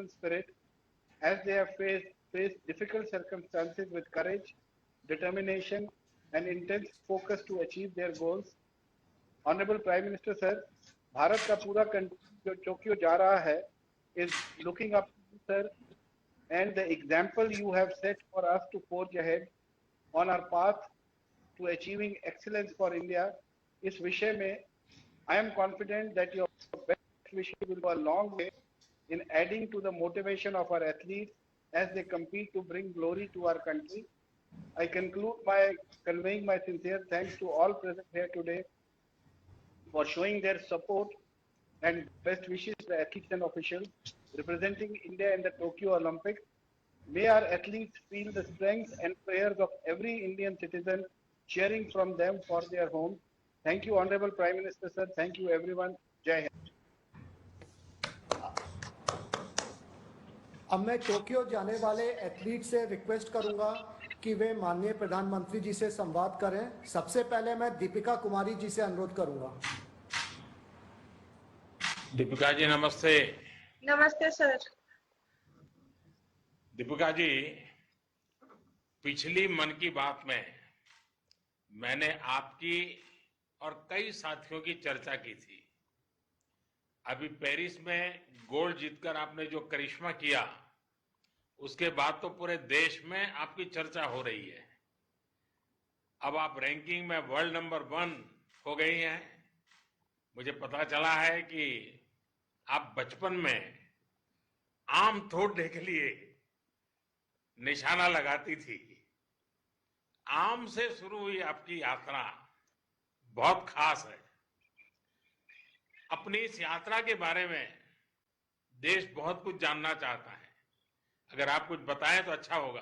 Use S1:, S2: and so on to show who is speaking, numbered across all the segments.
S1: personal spirit as they have faced difficult circumstances with courage, determination, and intense focus to achieve their goals. Honorable Prime Minister Sir, Bharat का पूरा country जो Tokyo जा रहा है is looking up to you, sir, and the example you have set for us to forge ahead on our path to achieving excellence for India. इस विषय में I am confident that your best wishes will go a long way in adding to the motivation of our athletes as they compete to bring glory to our country. I conclude by conveying my sincere thanks to all present here today for showing their support and best wishes to the athletes and officials representing India in the Tokyo Olympics. May our athletes feel the strength and prayers of every Indian citizen cheering from them for their home. Thank you, Honorable Prime Minister, sir. Thank you, everyone. Jai Hind.
S2: अब मैं Tokyo जाने वाले athlete से request करूंगा कि वे माननीय प्रधानमंत्री जी से संवाद करें। सबसे पहले मैं दीपिका कुमारी जी से अनुरोध करूंगा।
S3: दीपिका जी नमस्ते।
S4: नमस्ते सर।
S3: दीपिका जी, पिछली मन की बात में मैंने आपकी और कई साथियों की चर्चा की थी। अभी पेरिस में गोल्ड जीतकर आपने जो करिश्मा किया, उसके बाद तो पूरे देश में आपकी चर्चा हो रही है। अब आप रैंकिंग में वर्ल्ड नंबर 1 हो गई हैं। मुझे पता चला है कि आप बचपन में आम तोड़ने के लिए निशाना लगाती थी। आम से शुरू हुई आपकी यात्रा बहुत खास है। अपनी इस यात्रा के बारे में देश बहुत कुछ जानना चाहता है। अगर आप कुछ बताएं तो अच्छा होगा।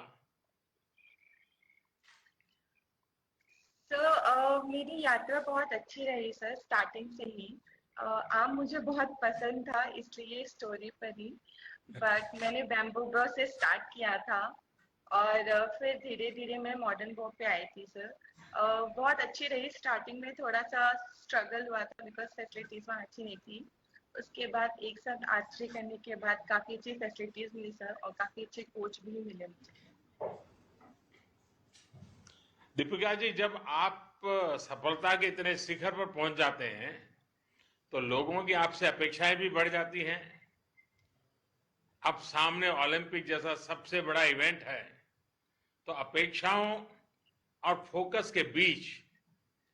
S4: सर, मेरी यात्रा बहुत अच्छी रही सर, स्टार्टिंग से ही। आम मुझे बहुत पसंद था, इसलिए स्टोरी पर ही। बट मैंने बैम्बू ब्रो से स्टार्ट किया था और फिर धीरे धीरे मैं मॉडर्न बो पे आई थी सर। बहुत अच्छी रही। स्टार्टिंग में थोड़ा सा स्ट्रगल हुआ था बिकॉज फैसिलिटीज वहाँ अच्छी नहीं थी। उसके बाद एक साथ आर्चरी करने के बाद काफी अच्छी फैसिलिटीज मिली सर और काफी अच्छे कोच भी मिले मुझे।
S3: दीपिका जी, जब आप सफलता के इतने शिखर पर पहुंच जाते हैं तो लोगों की आपसे अपेक्षाएं भी बढ़ जाती हैं। अब सामने ओलंपिक जैसा सबसे बड़ा इवेंट है, तो अपेक्षाओं और फोकस के बीच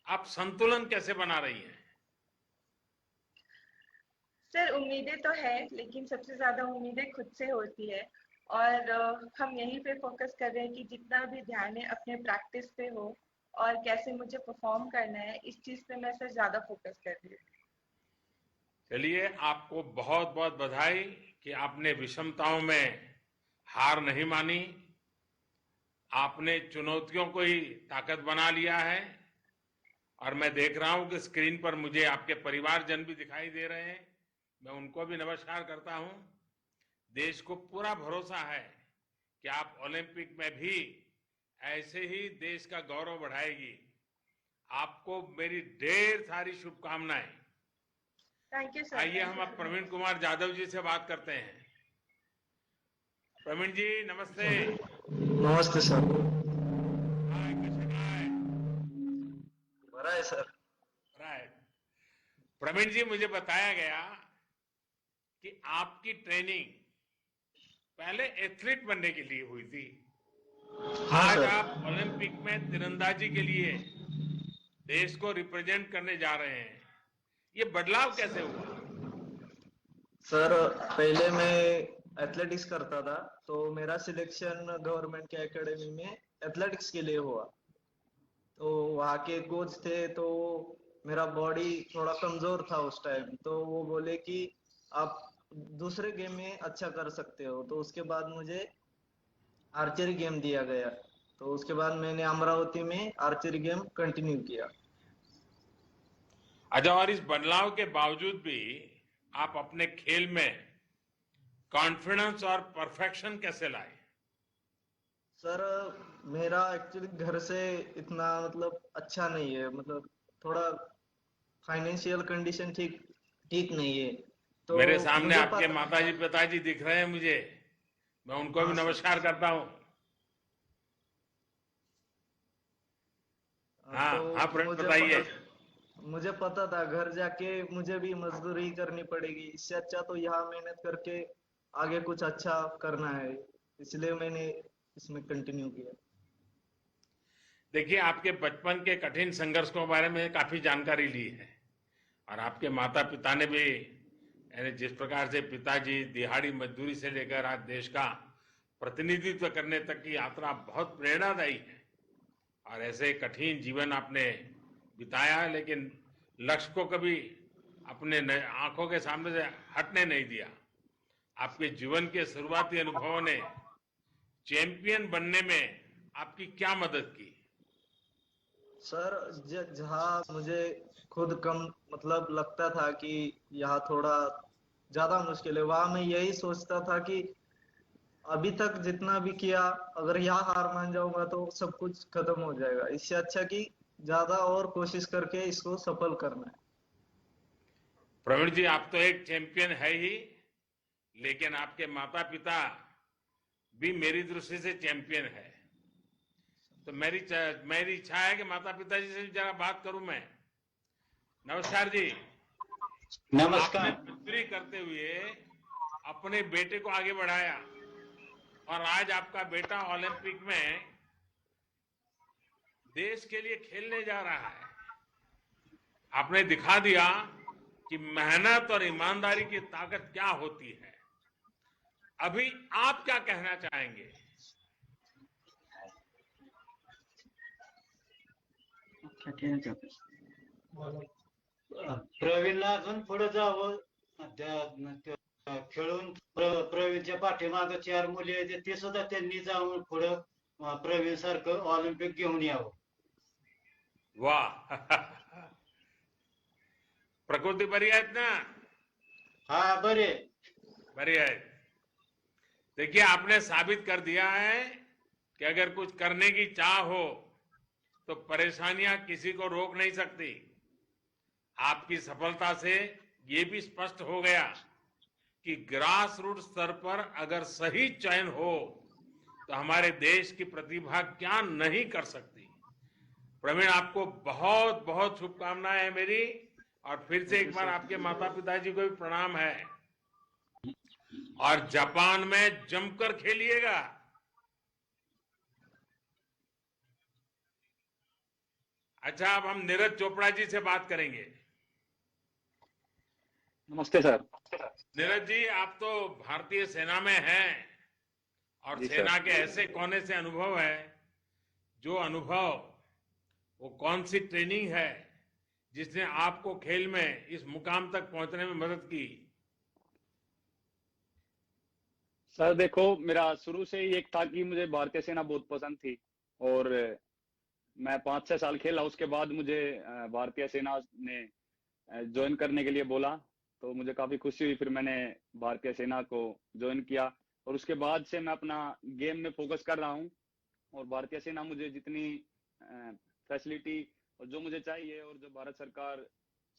S3: आप संतुलन कैसे बना रही हैं?
S4: सर, उम्मीदें तो है, लेकिन सबसे ज्यादा उम्मीदें खुद से होती है और हम यहीं पे फोकस कर रहे हैं कि जितना भी ध्यान है अपने प्रैक्टिस पे हो और कैसे मुझे परफॉर्म करना है, इस चीज पे मैं सर ज्यादा फोकस कर रही हूँ।
S3: चलिए, आपको बहुत बहुत बधाई कि आपने विषमताओं में हार नहीं मानी। आपने चुनौतियों को ही ताकत बना लिया है और मैं देख रहा हूं कि स्क्रीन पर मुझे आपके परिवारजन भी दिखाई दे रहे हैं। मैं उनको भी नमस्कार करता हूं। देश को पूरा भरोसा है कि आप ओलंपिक में भी ऐसे ही देश का गौरव बढ़ाएगी। आपको मेरी ढेर सारी शुभकामनाएं।
S4: Thank you sir.
S3: आइए हम अब प्रवीण कुमार जाधव जी से बात करते हैं। प्रवीण जी नमस्ते।
S5: नमस्ते सर।
S3: हाय, कैसे हैं?
S5: बड़ा है सर।
S3: राइट। प्रवीण जी, मुझे बताया गया कि आपकी ट्रेनिंग पहले एथलीट बनने के लिए हुई थी।
S5: हाँ
S3: आज
S5: सर।
S3: आप ओलंपिक में तीरंदाजी के लिए देश को रिप्रेजेंट करने जा रहे हैं। ये बदलाव कैसे हुआ?
S5: सर, पहले मैं एथलेटिक्स करता था, तो मेरा सिलेक्शन गवर्नमेंट के एकेडमी में एथलेटिक्स के लिए हुआ। तो वहाँ के कोच थे, तो मेरा बॉडी थोड़ा कमजोर था उस टाइम, तो वो बोले कि आप दूसरे गेम में अच्छा कर सकते हो। तो उसके बाद मुझे आर्चरी गेम दिया गया। तो उसके बाद मैंने अमरावती में आर्चरी गेम कंटिन्यू किया।
S3: अच्छा, और इस बदलाव के बावजूद भी आप अपने खेल में कॉन्फिडेंस और परफेक्शन कैसे लाए?
S5: सर, मेरा एक्चुअली घर से इतना मतलब अच्छा नहीं है, मतलब थोड़ा फाइनेंशियल कंडीशन ठीक ठीक नहीं है। तो
S3: मेरे सामने
S5: मुझे
S3: आपके
S5: पता
S3: माताजी पिताजी दिख रहे हैं मुझे, मैं उनको
S5: हाँ
S3: भी
S5: सर।
S3: नमस्कार करता हूँ। हाँ
S5: तो
S3: हाँ, प्रवीण बताइए।
S5: मुझे पता था घर जाके मुझे भी मजदूरी करनी पड़ेगी, इससे अच्छा तो यहाँ मेहनत करके आगे कुछ अच्छा करना है, इसलिए मैंने इसमें कंटिन्यू किया।
S3: देखिए, आपके बचपन के कठिन संघर्ष के बारे में काफी जानकारी ली है, और आपके माता पिता ने भी, यानी जिस प्रकार से पिताजी दिहाड़ी मजदूरी से लेकर आज देश का प्रतिनिधित्व करने तक की यात्रा बहुत प्रेरणादायी है। और ऐसे कठिन जीवन आपने बिताया, लेकिन लक्ष्य को कभी अपने आंखों के सामने से हटने नहीं दिया। आपके जीवन के शुरुआती अनुभवों ने चैंपियन बनने में आपकी क्या मदद की?
S5: सर जहाँ मुझे खुद कम मतलब लगता था कि यहाँ थोड़ा ज्यादा मुश्किल है, वहां मैं यही सोचता था कि अभी तक जितना भी किया, अगर यहाँ हार मान जाऊंगा तो सब कुछ खत्म हो जाएगा, इससे अच्छा कि ज्यादा और कोशिश करके इसको सफल करना है।
S3: प्रवीण जी, आप तो एक चैंपियन है ही, लेकिन आपके माता पिता भी मेरी दृष्टि से चैंपियन है। तो मेरी इच्छा है कि माता पिता जी से जरा बात करूं मैं। नमस्कार जी। आपने
S6: नमस्कार।
S3: मजदूरी करते हुए अपने बेटे को आगे बढ़ाया, और आज आपका बेटा ओलंपिक में देश के लिए खेलने जा रहा है। आपने दिखा दिया कि मेहनत और ईमानदारी की ताकत क्या होती है। अभी आप क्या कहना चाहेंगे?
S6: क्या कहना चाहते प्रवीणला अजून पुढे जावं, खेळून प्रवीणच्या पाठीमागे 4 मुली आहेत, ते सुद्धा त्यांनी जाऊन पुढे प्रवीण सारखं ऑलिम्पिक घेऊन यावं.
S3: वाह प्रकृती बरी आहेत ना?
S6: हा बरे.
S3: बरी है। देखिए, आपने साबित कर दिया है कि अगर कुछ करने की चाह हो तो परेशानियां किसी को रोक नहीं सकती। आपकी सफलता से ये भी स्पष्ट हो गया कि ग्रास रूट स्तर पर अगर सही चयन हो तो हमारे देश की प्रतिभा क्या नहीं कर सकती। प्रवीण, आपको बहुत बहुत शुभकामनाएं हैं मेरी, और फिर से एक बार आपके माता पिताजी को भी प्रणाम है। और जापान में जमकर खेलिएगा। अच्छा, अब हम नीरज चोपड़ा जी से बात करेंगे।
S7: नमस्ते सर।
S3: नीरज जी, आप तो भारतीय सेना में हैं, और
S7: जी
S3: सेना
S7: सर।
S3: के ऐसे कौन से अनुभव है, जो अनुभव, वो कौन सी ट्रेनिंग है जिसने आपको खेल में इस मुकाम तक पहुंचने में मदद की?
S7: सर देखो, मेरा शुरू से ही एक था कि मुझे भारतीय सेना बहुत पसंद थी, और मैं 5-6 साल खेला। उसके बाद मुझे भारतीय सेना ने ज्वाइन करने के लिए बोला, तो मुझे काफी खुशी हुई। फिर मैंने भारतीय सेना को ज्वाइन किया, और उसके बाद से मैं अपना गेम में फोकस कर रहा हूँ। और भारतीय सेना मुझे जितनी फैसिलिटी और जो मुझे चाहिए, और जो भारत सरकार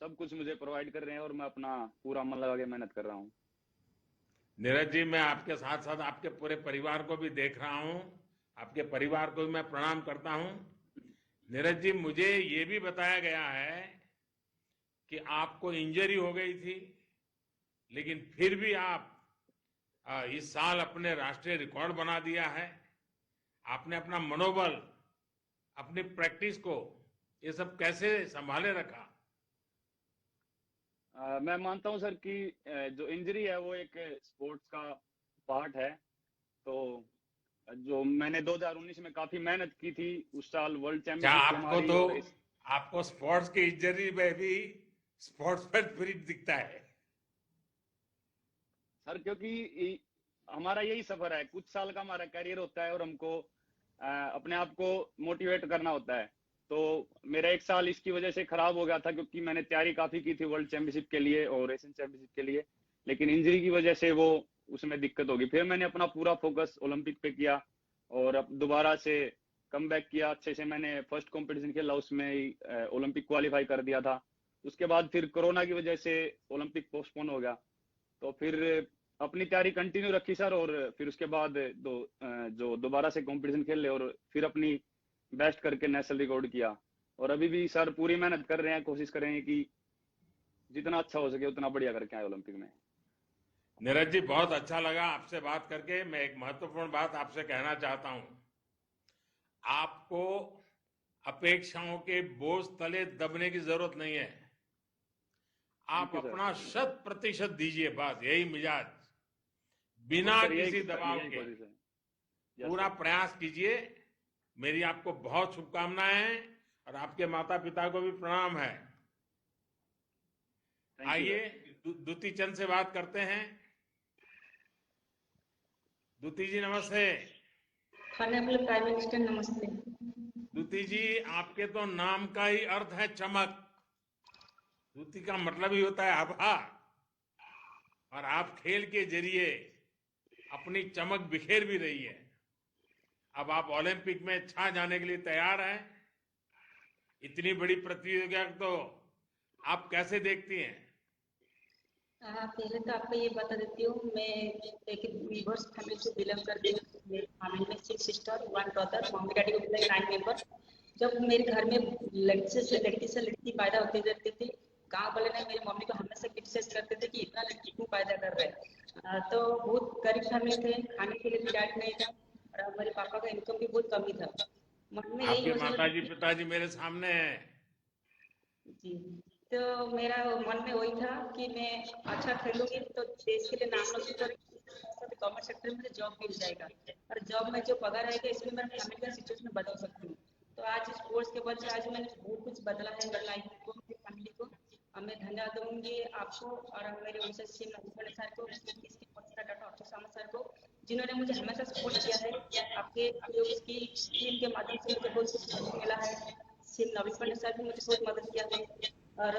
S7: सब कुछ मुझे प्रोवाइड कर रहे हैं, और मैं अपना पूरा मन लगा के मेहनत कर रहा हूँ।
S3: नीरज जी, मैं आपके साथ साथ आपके पूरे परिवार को भी देख रहा हूं। आपके परिवार को भी मैं प्रणाम करता हूं। नीरज जी, मुझे ये भी बताया गया है कि आपको इंजरी हो गई थी, लेकिन फिर भी आप इस साल अपने राष्ट्रीय रिकॉर्ड बना दिया है। आपने अपना मनोबल, अपनी प्रैक्टिस को, ये सब कैसे संभाले रखा?
S7: मैं मानता हूं सर कि जो इंजरी है वो एक स्पोर्ट्स का पार्ट है। तो जो मैंने 2019 में काफी मेहनत की थी, उस साल वर्ल्ड चैंपियनशिप हमारी, और
S3: आपको स्पोर्ट्स की इंजरी में भी स्पोर्ट्स पर स्पिरिट दिखता है
S7: सर, क्योंकि हमारा यही सफर है। कुछ साल का हमारा करियर होता है, और हमको अपने आप को मोटिवेट करना होता है। तो मेरा 1 साल इसकी वजह से खराब हो गया था, क्योंकि मैंने तैयारी काफी की थी वर्ल्ड चैंपियनशिप के लिए और एशियन चैंपियनशिप के लिए, लेकिन इंजरी की वजह से वो उसमें दिक्कत होगी। फिर मैंने अपना पूरा फोकस ओलंपिक पे किया, और अब दोबारा से कम बैक किया अच्छे से। मैंने फर्स्ट कंपटीशन खेला, उसमें ही ओलंपिक क्वालिफाई कर दिया था। उसके बाद फिर कोरोना की वजह से ओलंपिक पोस्टपोन हो गया। तो फिर अपनी तैयारी कंटिन्यू रखी सर, और फिर उसके बाद जो दोबारा से कंपटीशन खेल ले और फिर अपनी बेस्ट करके नेशनल रिकॉर्ड किया। और अभी भी सर पूरी मेहनत कर रहे हैं, कोशिश कर रहे हैं कि जितना अच्छा हो सके उतना बढ़िया करके आए ओलंपिक में।
S3: नीरज जी, बहुत अच्छा लगा आपसे बात करके। मैं एक महत्वपूर्ण बात आपसे कहना चाहता हूं। आपको अपेक्षाओं के बोझ तले दबने की जरूरत नहीं है। आप
S7: थैंक यू
S3: अपना
S7: सर।
S3: 100% दीजिए, बस यही मिजाज, बिना
S7: सर
S3: किसी दबाव
S7: यही
S3: के
S7: कोशिश है। यस
S3: पूरा
S7: सर।
S3: प्रयास कीजिए। मेरी आपको बहुत शुभकामनाएं हैं और आपके माता पिता को भी प्रणाम है।
S7: थैंक यू
S3: आइए
S7: सर।
S3: द्युति चंद से बात करते हैं। द्युति जी नमस्ते।
S8: ऑनरेबल प्राइम मिनिस्टर नमस्ते।
S3: द्युति जी, आपके तो नाम का ही अर्थ है चमक। द्युति का मतलब ही होता है आभा, और आप खेल के जरिए अपनी चमक बिखेर भी रही है। अब आप ओलंपिक में छा जाने के लिए तैयार हैं। इतनी बड़ी प्रतियोगिता तो आप कैसे देखती हैं?
S8: पहले तो आपको ये बता देती हूँ, मैं एक वीवर्स फैमिली से बिलोंग करती हूँ। मेरी फैमिली में 6 सिस्टर 1 ब्रदर, मम्मी डैडी को मिला 9 मेंबर। जब मेरे घर में लड़की से लड़की पैदा होती रहती थी, गाँव वाले ने मेरी मम्मी को हमेशा क्रिटिसाइज करते थे कि इतना लड़की क्यों पैदा कर रहे हैं। तो बहुत गरीब फैमिली थे, खाने के लिए भी डैड नहीं था, और मेरे पापा का इनकम भी बहुत कम ही था। मन में यही
S3: आपके
S8: योजना
S3: माताजी पिताजी मेरे सामने हैं।
S8: जी, तो मेरा मन में वही था कि मैं अच्छा खेलूंगी तो देश के लिए नाम रोशन करूंगी, गवर्नमेंट सेक्टर में मुझे जॉब मिल जाएगा, और जॉब में जो पगार आएगा इसमें मेरा फैमिली का सिचुएशन बदल सकती हूँ। तो आज स्पोर्ट्स के वजह से आज मैंने बहुत कुछ बदला है मेरी लाइफ को, मेरी फैमिली को। और मैं धन्यवाद दूंगी आपको और मेरे उनसे सीएम नवीन सर को, डॉक्टर अक्षय सामंत सर को, जिन्होंने मुझे हमेशा सपोर्ट किया है। आपके जो उसकी टीम के माध्यम से मुझे बहुत कुछ मिला है। सीएम नवीन सर भी मुझे बहुत मदद किया है, और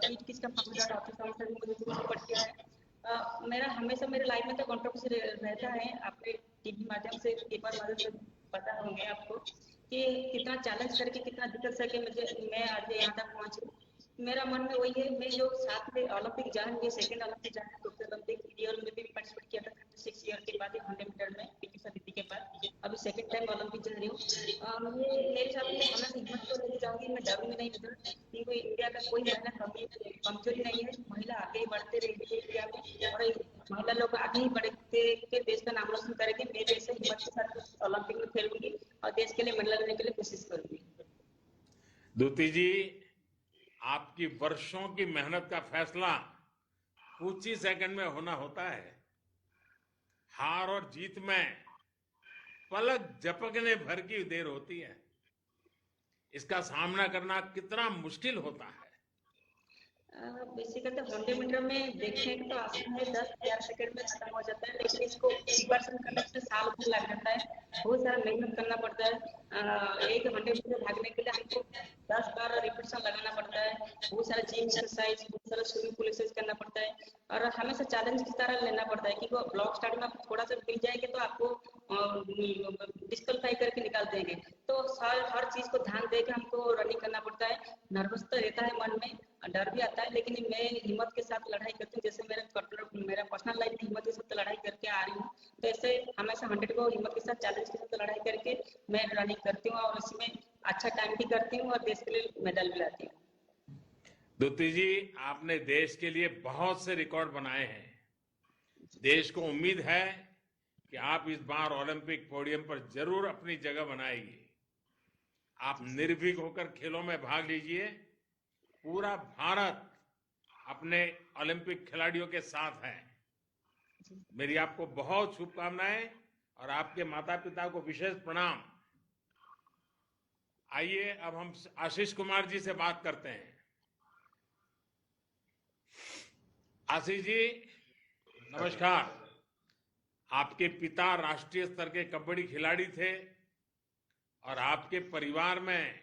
S8: कीट किस का डॉक्टर अक्षय सामंत सर भी मुझे बहुत सपोर्ट किया है। मेरा हमेशा मेरे लाइफ में तो कंट्रोवर्सी रहता है। आपके टीवी माध्यम से पेपर माध्यम से पता होंगे आपको कि कितना चैलेंज करके कितना दिक्कत करके मैं आज यहाँ तक पहुँची। मेरा मन में वही है, मैं जो साथ में ओलंपिक जाऊंगी, सेकंड ओलंपिक जाऊंगी, टोक्यो ओलंपिक ईयर में भी पार्टिसिपेट किया था 36 ईयर के बाद 100 मीटर में पीटी समिति के बाद। अभी सेकंड टाइम ओलंपिक जा रही हूँ। मेरे साथ में हमें हिम्मत तो लेके जाऊंगी, मैं डरूंगी नहीं इधर, क्योंकि इंडिया का कोई महिला कमजोरी नहीं है। महिला आगे ही बढ़ते रहेगी इंडिया में, और महिला लोग आगे ही बढ़ते के देश का नाम रोशन करेंगे। मैं जैसे हिम्मत के साथ ओलंपिक में खेलूंगी और देश के लिए मेडल लेने के लिए कोशिश करूंगी।
S3: द्युति जी, आपकी वर्षों की मेहनत का फैसला कुछ ही सेकंड में होना होता है। हार और जीत में पलक झपकने भर की देर होती है। इसका सामना करना कितना मुश्किल होता है।
S8: बेसिकली 100 मीटर में देखने का तो आसान है, 10-11 सेकंड में खत्म हो जाता है, लेकिन इसको प्रिपरेशन करने में साल भर लग जाता है। बहुत सारा मेहनत करना पड़ता है। एक 100 मीटर भागने के लिए हमको 10 बार रिपीटेशन लगाना पड़ता है। बहुत सारा जिम एक्सरसाइज, बहुत सारा स्विमिंग पूल एक्सरसाइज करना पड़ता है, और हमेशा चैलेंज की तरह लेना पड़ता है कि वो ब्लॉक स्टार्ट में थोड़ा सा मिल जाएंगे तो आपको डिस्क्वालीफाई करके निकाल देंगे। तो हर चीज को ध्यान देकर हमको रनिंग करना पड़ता है। नर्वस तो रहता है मन में, डर भी आता है, लेकिन मैं हिम्मत के साथ लड़ाई करती हूँ। जैसे मेरा पर्सनल लाइफ में हिम्मत के साथ लड़ाई करके आ रही हूँ, तो ऐसे हमेशा 100 को हिम्मत के साथ चैलेंज के साथ लड़ाई करके मैं रनिंग करती हूँ, और इसमें अच्छा टाइम भी करती हूँ और देश के लिए मेडल भी लाती हूँ।
S3: द्युति जी, आपने देश के लिए बहुत से रिकॉर्ड बनाए हैं। देश को उम्मीद है कि आप इस बार ओलंपिक पोडियम पर जरूर अपनी जगह बनाएंगे। आप निर्भीक होकर खेलों में भाग लीजिए। पूरा भारत अपने ओलंपिक खिलाड़ियों के साथ है। मेरी आपको बहुत शुभकामनाएं और आपके माता पिता को विशेष प्रणाम। आइए अब हम आशीष कुमार जी से बात करते हैं। आशीष जी नमस्कार। आपके पिता राष्ट्रीय स्तर के कबड्डी खिलाड़ी थे और आपके परिवार में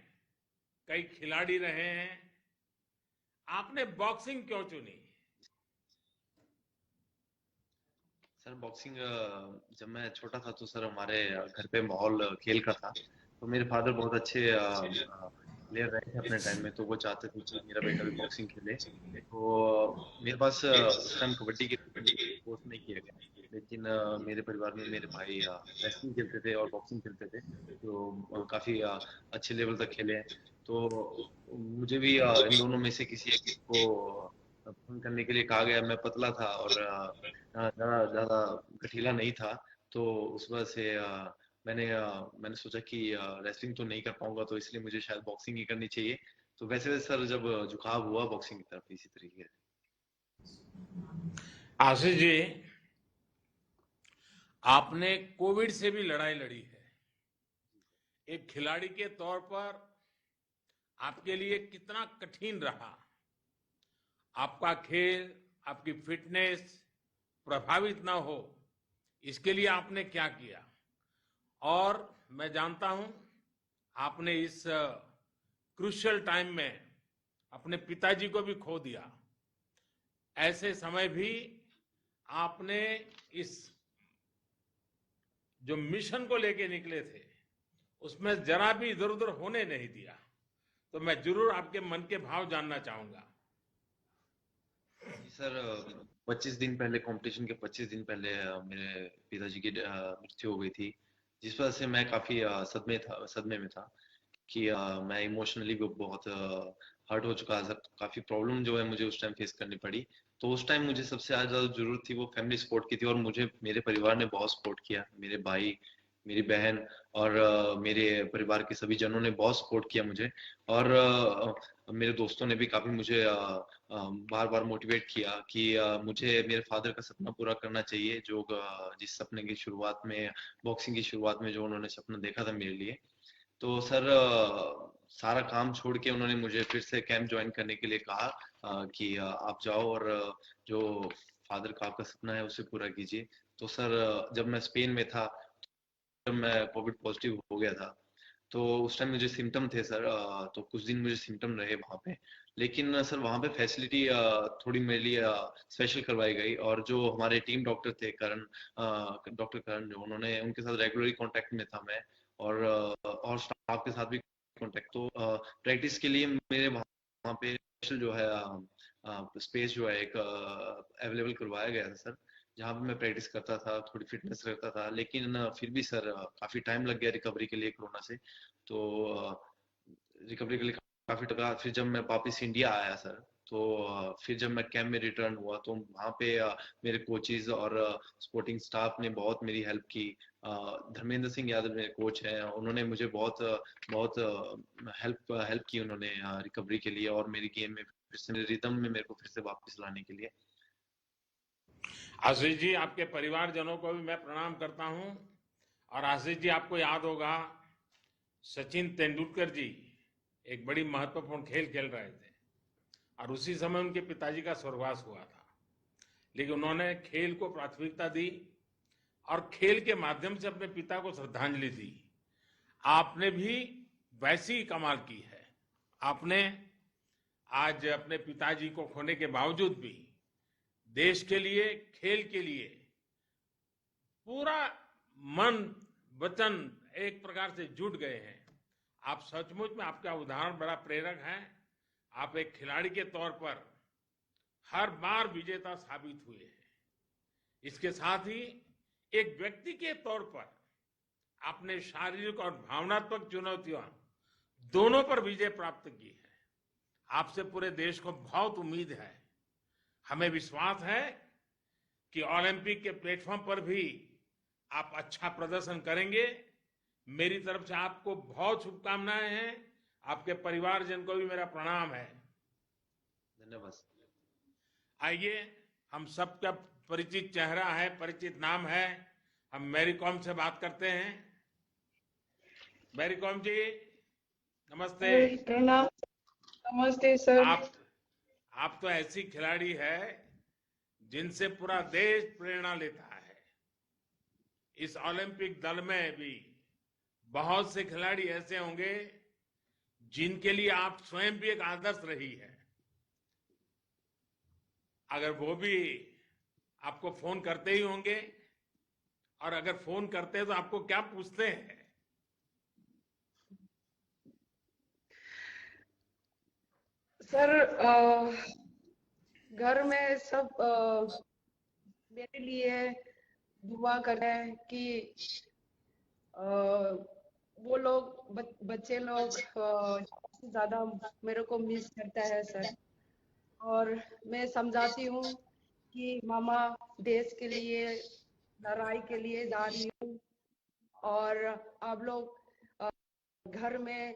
S3: कई खिलाड़ी रहे हैं। आपने बॉक्सिंग क्यों चुनी?
S9: सर बॉक्सिंग जब मैं छोटा था तो सर हमारे घर पे माहौल खेल का था। तो मेरे फादर बहुत अच्छे प्लेयर रहे थे अपने टाइम में, तो वो चाहते थे कि मेरा बेटा भी बॉक्सिंग खेले। तो मेरे पास उस टाइम कबड्डी के कोर्स नहीं किया गया, लेकिन मेरे परिवार में मेरे भाई रेसलिंग खेलते थे और बॉक्सिंग खेलते थे, जो काफी अच्छे लेवल तक खेले हैं। तो मुझे भी इन दोनों में से किसी एक को पसंद करने के लिए कहा गया। मैं पतला था और ज्यादा ज्यादा गठीला नहीं था, तो उस वजह से मैंने सोचा कि रेसलिंग तो नहीं कर पाऊंगा, तो इसलिए मुझे शायद बॉक्सिंग ही करनी चाहिए। तो वैसे सर जब झुकाव हुआ बॉक्सिंग की तरफ इसी तरीके से।
S3: आशीष जी, आपने कोविड से भी लड़ाई लड़ी है। एक खिलाड़ी के तौर पर आपके लिए कितना कठिन रहा? आपका खेल, आपकी फिटनेस प्रभावित ना हो, इसके लिए आपने क्या किया? और मैं जानता हूं आपने इस क्रूशियल टाइम में अपने पिताजी को भी खो दिया। ऐसे समय भी आपने इस जो मिशन को लेके निकले थे उसमें जरा भी इधर उधर होने नहीं दिया। तो मैं जरूर आपके मन के भाव जानना चाहूंगा।
S9: जी सर, 25 दिन पहले, कंपटीशन के 25 दिन पहले मेरे पिताजी की मृत्यु हो गई थी, जिस वजह से मैं काफी सदमे में था कि मैं इमोशनली भी बहुत हर्ट हो चुका था। काफी प्रॉब्लम जो है मुझे उस टाइम फेस करनी पड़ी। तो उस टाइम मुझे सबसे ज्यादा जरूरत थी वो फैमिली सपोर्ट की थी, और मुझे मेरे परिवार ने बहुत सपोर्ट किया। मेरे भाई, मेरी बहन और मेरे परिवार के सभी जनों ने बहुत सपोर्ट किया मुझे। और मेरे दोस्तों ने भी काफी मुझे बार बार मोटिवेट किया कि मुझे मेरे फादर का सपना पूरा करना चाहिए, जो जिस सपने की शुरुआत में, बॉक्सिंग की शुरुआत में जो उन्होंने सपना देखा था मेरे लिए। तो सर सारा काम छोड़ के उन्होंने मुझे फिर से कैंप ज्वाइन करने के लिए कहा कि आप जाओ और जो फादर का आपका सपना है उसे पूरा कीजिए। तो सर जब मैं स्पेन में था, जब मैं कोविड पॉजिटिव हो गया था, तो उस टाइम मुझे सिम्टम थे सर। तो कुछ दिन मुझे सिम्टम रहे वहाँ पे, लेकिन सर वहाँ पे फैसिलिटी थोड़ी मेरे लिए स्पेशल करवाई गई। और जो हमारे टीम डॉक्टर थे, डॉक्टर करण, जो उन्होंने, उनके साथ रेगुलरली कांटेक्ट में था मैं, और स्टाफ के साथ भी कांटेक्ट। तो प्रैक्टिस के लिए मेरे वहाँ पे स्पेशल जो है स्पेस जो है एक अवेलेबल करवाया गया था सर, जहाँ पे मैं प्रैक्टिस करता था, थोड़ी फिटनेस रखता था। लेकिन फिर भी सर काफी टाइम लग गया रिकवरी के लिए कोरोना से। तो रिकवरी के लिए काफी टका। फिर जब मैं वापस इंडिया आया सर, तो फिर जब मैं कैंप में रिटर्न हुआ, तो वहाँ पे मेरे कोचेज और सपोर्टिंग स्टाफ ने बहुत मेरी हेल्प की। धर्मेंद्र सिंह यादव मेरे कोच हैं, उन्होंने मुझे बहुत बहुत हेल्प हेल्प की उन्होंने रिकवरी के लिए, और मेरी गेम में फिर से, मेरे रिदम में मेरे को फिर से वापस लाने के लिए।
S3: आशीष जी, आपके परिवारजनों को भी मैं प्रणाम करता हूं। और आशीष जी, आपको याद होगा सचिन तेंदुलकर जी एक बड़ी महत्वपूर्ण खेल खेल रहे थे और उसी समय उनके पिताजी का स्वर्गवास हुआ था। लेकिन उन्होंने खेल को प्राथमिकता दी और खेल के माध्यम से अपने पिता को श्रद्धांजलि दी। आपने भी वैसी ही कमाल की है। आपने आज अपने पिताजी को खोने के बावजूद भी देश के लिए, खेल के लिए पूरा मन वचन एक प्रकार से जुट गए हैं। आप सचमुच में, आपका उदाहरण बड़ा प्रेरक है। आप एक खिलाड़ी के तौर पर हर बार विजेता साबित हुए हैं। इसके साथ ही एक व्यक्ति के तौर पर आपने शारीरिक और भावनात्मक चुनौतियां दोनों पर विजय प्राप्त की है। आपसे पूरे देश को बहुत उम्मीद है। हमें विश्वास है कि ओलंपिक के प्लेटफॉर्म पर भी आप अच्छा प्रदर्शन करेंगे। मेरी तरफ से आपको बहुत शुभकामनाएं हैं। आपके परिवारजन को भी मेरा प्रणाम है।
S9: धन्यवाद।
S3: आइए, हम सबका परिचित चेहरा है, परिचित नाम है, हम मैरी कॉम से बात करते हैं। मैरी कॉम जी, नमस्ते।
S10: प्रणाम। नमस्ते सर।
S3: आप तो ऐसी खिलाड़ी है जिनसे पूरा देश प्रेरणा लेता है। इस ओलंपिक दल में भी बहुत से खिलाड़ी ऐसे होंगे जिनके लिए आप स्वयं भी एक आदर्श रही है। अगर वो भी आपको फोन करते ही होंगे, और अगर फोन करते हैं तो आपको क्या पूछते हैं?
S10: घर में सब मेरे लिए दुआ कर रहे हैं कि अ, वो लोग बच्चे लोग ज्यादा मेरे को मिस करता है सर। और मैं समझाती हूँ कि मामा देश के लिए लड़ाई के लिए जा रही हूँ और आप लोग घर में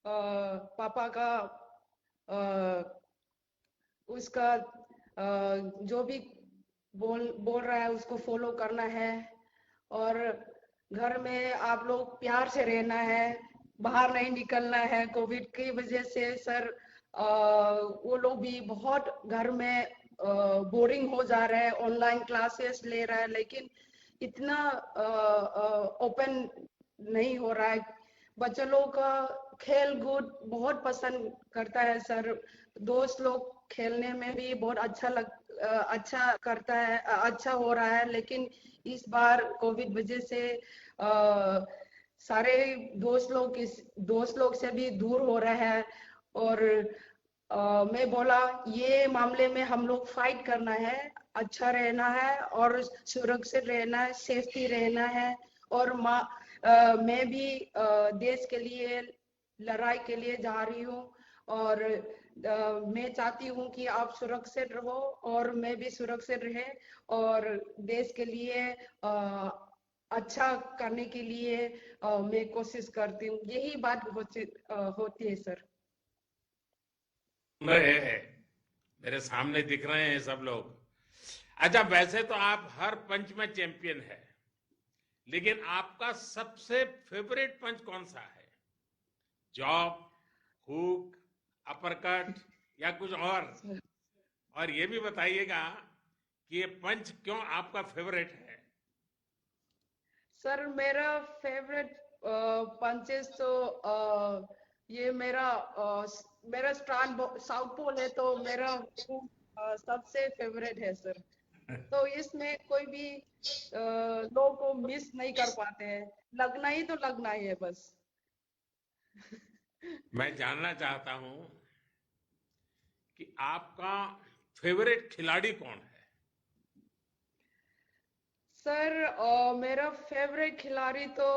S10: पापा का उसका जो भी बोल रहा है उसको फॉलो करना है और घर में आप लोग प्यार से रहना है, बाहर नहीं निकलना है। कोविड की वजह से सर वो लोग भी बहुत घर में बोरिंग हो जा रहा है, ऑनलाइन क्लासेस ले रहा है, लेकिन इतना ओपन नहीं हो रहा है। बच्चे लोग का खेल कूद बहुत पसंद करता है सर। दोस्त लोग खेलने में भी बहुत अच्छा करता है, अच्छा हो रहा है, लेकिन इस बार कोविड वजह से सारे दोस्त लोग से भी दूर हो रहे हैं। और मैं बोला ये मामले में हम लोग फाइट करना है, अच्छा रहना है और सुरक्षित रहना है, सेफ्टी रहना है। और मैं भी देश के लिए लड़ाई के लिए जा रही हूँ और मैं चाहती हूँ कि आप सुरक्षित रहो और मैं भी सुरक्षित रहे और देश के लिए अच्छा करने के लिए मैं कोशिश करती हूँ। यही बात होती है सर।
S3: मेरे सामने दिख रहे हैं सब लोग। अच्छा, वैसे तो आप हर पंच में चैंपियन है, लेकिन आपका सबसे फेवरेट पंच कौन सा है? जॉब, हुक, अपरकट या कुछ और ये भी बताइएगा कि ये पंच क्यों आपका फेवरेट है?
S10: सर मेरा फेवरेट पंचेस तो ये मेरा स्ट्रांग साउथ पोल है, तो मेरा सबसे फेवरेट है सर। तो इसमें कोई भी लोग को मिस नहीं कर पाते हैं, लगना ही तो लगना ही है बस।
S3: मैं जानना चाहता हूं कि आपका फेवरेट खिलाड़ी कौन है?
S10: सर मेरा फेवरेट खिलाड़ी तो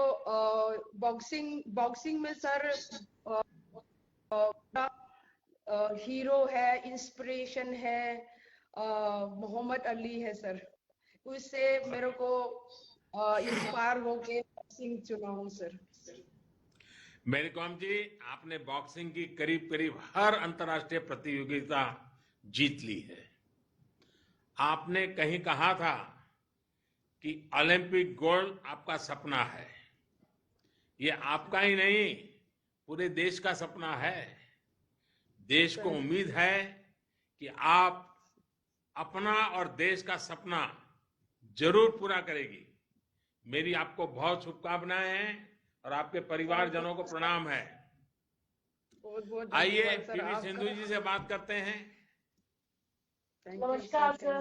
S10: बॉक्सिंग में सर हीरो है, इंस्पिरेशन है, मोहम्मद अली है सर। उससे मेरे को इंस्पायर होके बॉक्सिंग चुना हूँ सर।
S3: मेरी कॉम जी, आपने बॉक्सिंग की करीब करीब हर अंतर्राष्ट्रीय प्रतियोगिता जीत ली है। आपने कहीं कहा था कि ओलंपिक गोल्ड आपका सपना है। ये आपका ही नहीं, पूरे देश का सपना है। देश को उम्मीद है कि आप अपना और देश का सपना जरूर पूरा करेगी। मेरी आपको बहुत शुभकामनाएं हैं और आपके परिवारजनों को प्रणाम है। आइए पीवी सिंधु जी से बात करते हैं।
S11: नमस्कार सर।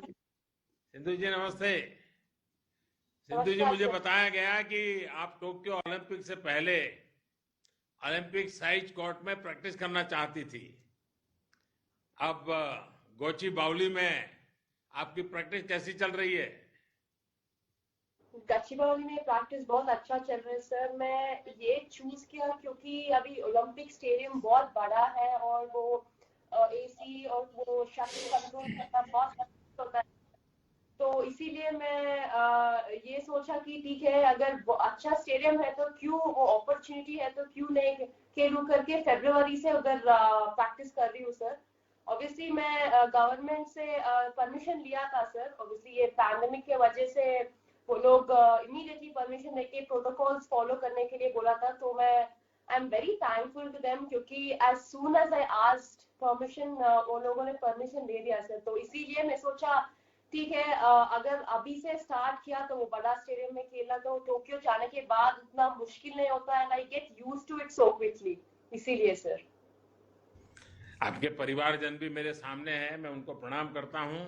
S3: सिंधु जी नमस्ते। सिंधु जी, मुझे बताया गया कि आप टोक्यो ओलंपिक से पहले ओलंपिक साइज कोर्ट में प्रैक्टिस करना चाहती थी। अब गोची बावली में आपकी प्रैक्टिस कैसी चल रही है?
S11: गच्चीबावली में प्रैक्टिस बहुत अच्छा चल रहा है सर। मैं ये चूज किया क्योंकि अभी ओलंपिक स्टेडियम बहुत बड़ा है और वो एसी और वो शटल कंट्रोल करना बहुत मुश्किल होता है। तो इसीलिए मैं ये सोचा कि ठीक है, अगर वो अच्छा स्टेडियम है तो क्यों, वो अपॉर्चुनिटी है तो क्यों नहीं खेलूं करके फरवरी से उधर प्रैक्टिस कर रही हूँ सर। ऑब्वियसली मैं गवर्नमेंट से परमिशन लिया था सर। ऑब्वियसली ये पैंडेमिक के वजह से वो लोग इमीडिएटली परमिशन देके प्रोटोकॉल्स फॉलो करने के लिए बोला था। तो मैं I am very thankful to them क्योंकि as soon as I asked permission वो लोगों ने परमिशन दे दिया सर। तो इसीलिए मैं सोचा ठीक है, अगर अभी से स्टार्ट किया तो वो बड़ा स्टेडियम में खेलना तो टोक्यो जाने के बाद उतना मुश्किल नहीं होता है। I get used to it so quickly, इसीलिए सर।
S3: आपके परिवारजन भी मेरे सामने हैं, मैं उनको प्रणाम करता हूं।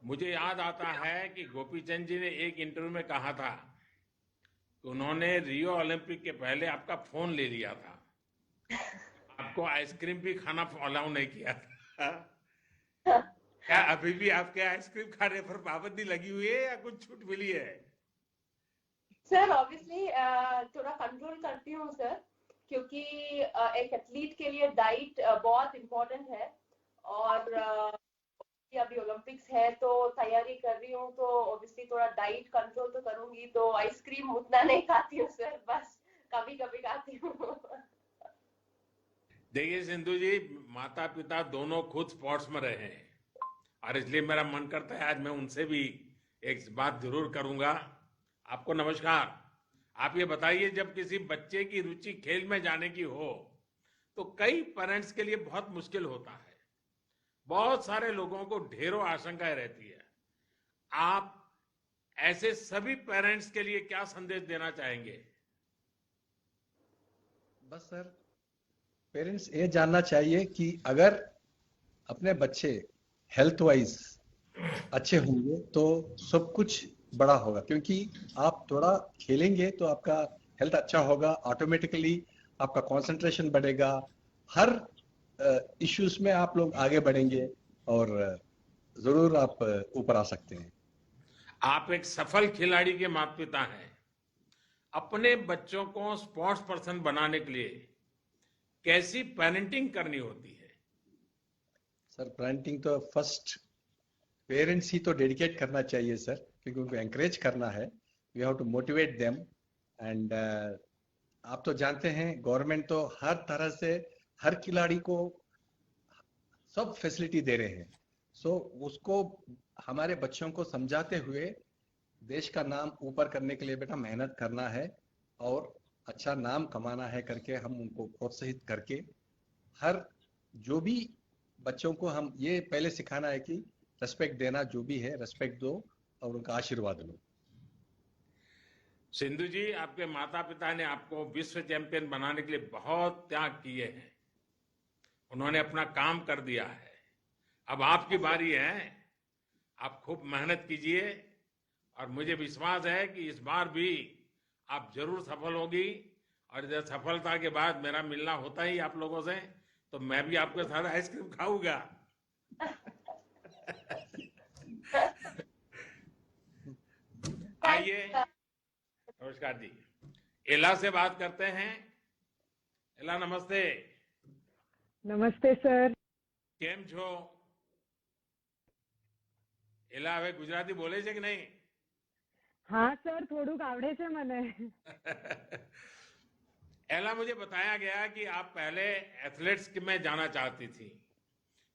S3: मुझे याद आता है कि गोपीचंद जी ने एक इंटरव्यू में कहा था कि उन्होंने रियो ओलंपिक के पहले आपका फोन ले लिया था। आपको आपको आइसक्रीम भी खाना अलाउ नहीं किया था। क्या अभी भी आपके आइसक्रीम खाने पर पाबंदी लगी हुई है या कुछ छूट मिली है?
S11: सर ऑब्वियसली थोड़ा कंट्रोल करती हूँ सर, क्योंकि एक एथलीट के लिए डाइट बहुत इम्पोर्टेंट है। और अभी ओलंपिक्स है तो तैयारी कर रही हूँ, तो ऑब्वियसली थोड़ा डाइट कंट्रोल तो करूंगी। तो आइसक्रीम उतना नहीं खाती हूँ सर, बस कभी कभी खाती हूँ।
S3: देखिए सिंधु जी, माता पिता दोनों खुद स्पोर्ट्स में रहे हैं और इसलिए मेरा मन करता है आज मैं उनसे भी एक बात जरूर करूंगा। आपको नमस्कार। आप ये बताइए, जब किसी बच्चे की रुचि खेल में जाने की हो तो कई पेरेंट्स के लिए बहुत मुश्किल होता है। बहुत सारे लोगों को ढेरों आशंकाएं रहती है। आप ऐसे सभी पेरेंट्स के लिए क्या संदेश देना चाहेंगे?
S12: बस सर, पेरेंट्स ये जानना चाहिए कि अगर अपने बच्चे हेल्थ वाइज अच्छे होंगे तो सब कुछ बड़ा होगा, क्योंकि आप थोड़ा खेलेंगे तो आपका हेल्थ अच्छा होगा, ऑटोमेटिकली आपका कंसंट्रेशन बढ़ेगा, हर इश्यूज में आप लोग आगे बढ़ेंगे और जरूर आप ऊपर आ सकते हैं।
S3: आप एक सफल खिलाड़ी के माता पिता हैं। अपने बच्चों को स्पोर्ट्स पर्सन बनाने के लिए कैसी पेरेंटिंग करनी होती है?
S12: सर पेरेंटिंग तो फर्स्ट पेरेंट्स ही तो डेडिकेट करना चाहिए सर, क्योंकि उनको एंकरेज करना है। We have to motivate them. And आप तो जानते हैं गवर्नमेंट तो हर तरह से हर खिलाड़ी को सब फैसिलिटी दे रहे हैं। सो उसको हमारे बच्चों को समझाते हुए देश का नाम ऊपर करने के लिए बेटा मेहनत करना है और अच्छा नाम कमाना है करके हम उनको प्रोत्साहित करके हर जो भी बच्चों को हम ये पहले सिखाना है कि रेस्पेक्ट देना, जो भी है रेस्पेक्ट दो और उनका आशीर्वाद लो।
S3: सिंधु जी, आपके माता पिता ने आपको विश्व चैंपियन बनाने के लिए बहुत त्याग किए हैं। उन्होंने अपना काम कर दिया है। अब आपकी बारी है। आप खूब मेहनत कीजिए और मुझे विश्वास है कि इस बार भी आप जरूर सफल होगी। और जब सफलता के बाद मेरा मिलना होता ही आप लोगों से, तो मैं भी आपके साथ आइसक्रीम खाऊंगा। आइए, नमस्कार जी। एला से बात करते हैं। एला नमस्ते।
S13: नमस्ते सर।
S3: કેમ છો? એલા હવે ગુજરાતી બોલે છે કે નહીં?
S13: हाँ सर, થોડુંક આવડે છે મને।
S3: एला, मुझे बताया गया कि आप पहले एथलेट्स में जाना चाहती थी,